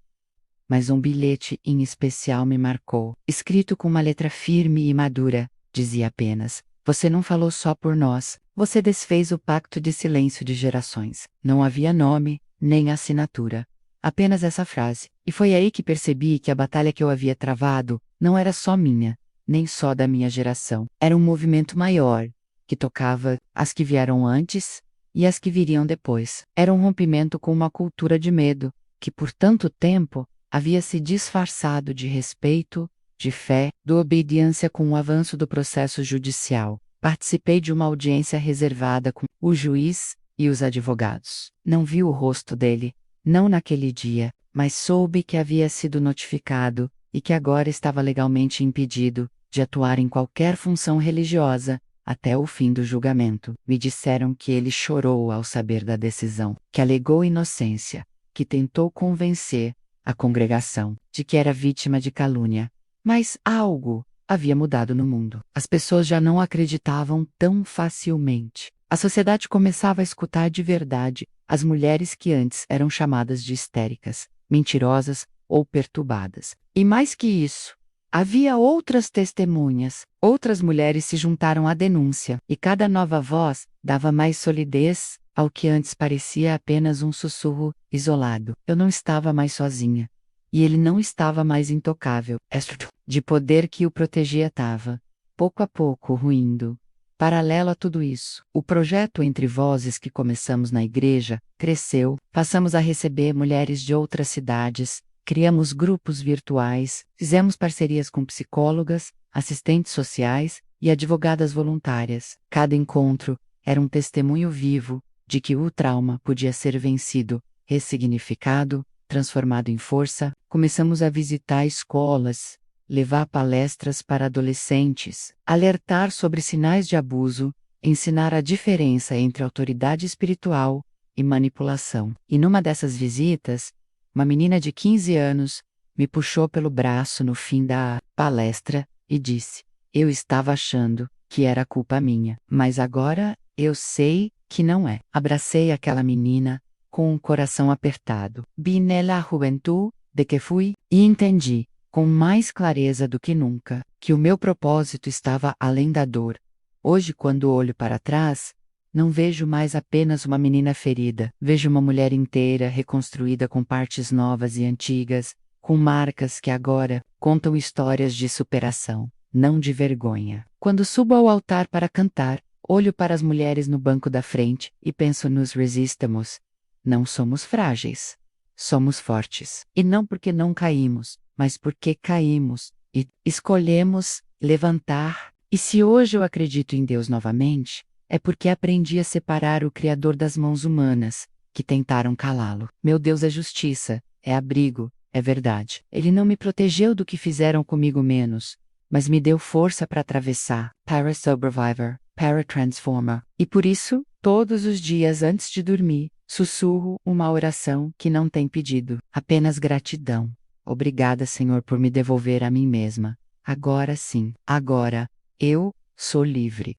Mas um bilhete em especial me marcou. Escrito com uma letra firme e madura, dizia apenas: "Você não falou só por nós, você desfez o pacto de silêncio de gerações." Não havia nome, nem assinatura. Apenas essa frase. E foi aí que percebi que a batalha que eu havia travado não era só minha, nem só da minha geração. Era um movimento maior, que tocava as que vieram antes e as que viriam depois. Era um rompimento com uma cultura de medo, que por tanto tempo havia se disfarçado de respeito, de fé, de obediência com o avanço do processo judicial. Participei de uma audiência reservada com o juiz e os advogados. Não vi o rosto dele, não naquele dia, mas soube que havia sido notificado e que agora estava legalmente impedido de atuar em qualquer função religiosa até o fim do julgamento. Me disseram que ele chorou ao saber da decisão, que alegou inocência, que tentou convencer a congregação de que era vítima de calúnia. Mas algo havia mudado no mundo. As pessoas já não acreditavam tão facilmente. A sociedade começava a escutar de verdade as mulheres que antes eram chamadas de histéricas, mentirosas ou perturbadas. E mais que isso, havia outras testemunhas. Outras mulheres se juntaram à denúncia, e cada nova voz dava mais solidez ao que antes parecia apenas um sussurro isolado. Eu não estava mais sozinha. E ele não estava mais intocável. De poder que o protegia estava, pouco a pouco, ruindo. Paralelo a tudo isso, o projeto Entre Vozes que começamos na igreja cresceu. Passamos a receber mulheres de outras cidades, criamos grupos virtuais, fizemos parcerias com psicólogas, assistentes sociais e advogadas voluntárias. Cada encontro era um testemunho vivo de que o trauma podia ser vencido, ressignificado, transformado em força. Começamos a visitar escolas, levar palestras para adolescentes, alertar sobre sinais de abuso, ensinar a diferença entre autoridade espiritual e manipulação. E numa dessas visitas, uma menina de 15 anos me puxou pelo braço no fim da palestra e disse: "Eu estava achando que era culpa minha, mas agora eu sei que não é." Abracei aquela menina com o coração apertado. Vi nela a juventude de que fui e entendi, com mais clareza do que nunca, que o meu propósito estava além da dor, Hoje, quando olho para trás, não vejo mais apenas uma menina ferida, vejo uma mulher inteira reconstruída com partes novas e antigas, com marcas que agora contam histórias de superação, não de vergonha. Quando subo ao altar para cantar, olho para as mulheres no banco da frente e penso nos resistamos. Não somos frágeis. Somos fortes. E não porque não caímos, mas porque caímos e escolhemos levantar. E se hoje eu acredito em Deus novamente, é porque aprendi a separar o Criador das mãos humanas, que tentaram calá-lo. Meu Deus é justiça, é abrigo, é verdade. Ele não me protegeu do que fizeram comigo menos, mas me deu força para atravessar. Para-Survivor, Para-Transformer. E por isso, todos os dias antes de dormir, sussurro uma oração que não tem pedido, apenas gratidão. Obrigada, Senhor, por me devolver a mim mesma. Agora sim, agora, eu sou livre.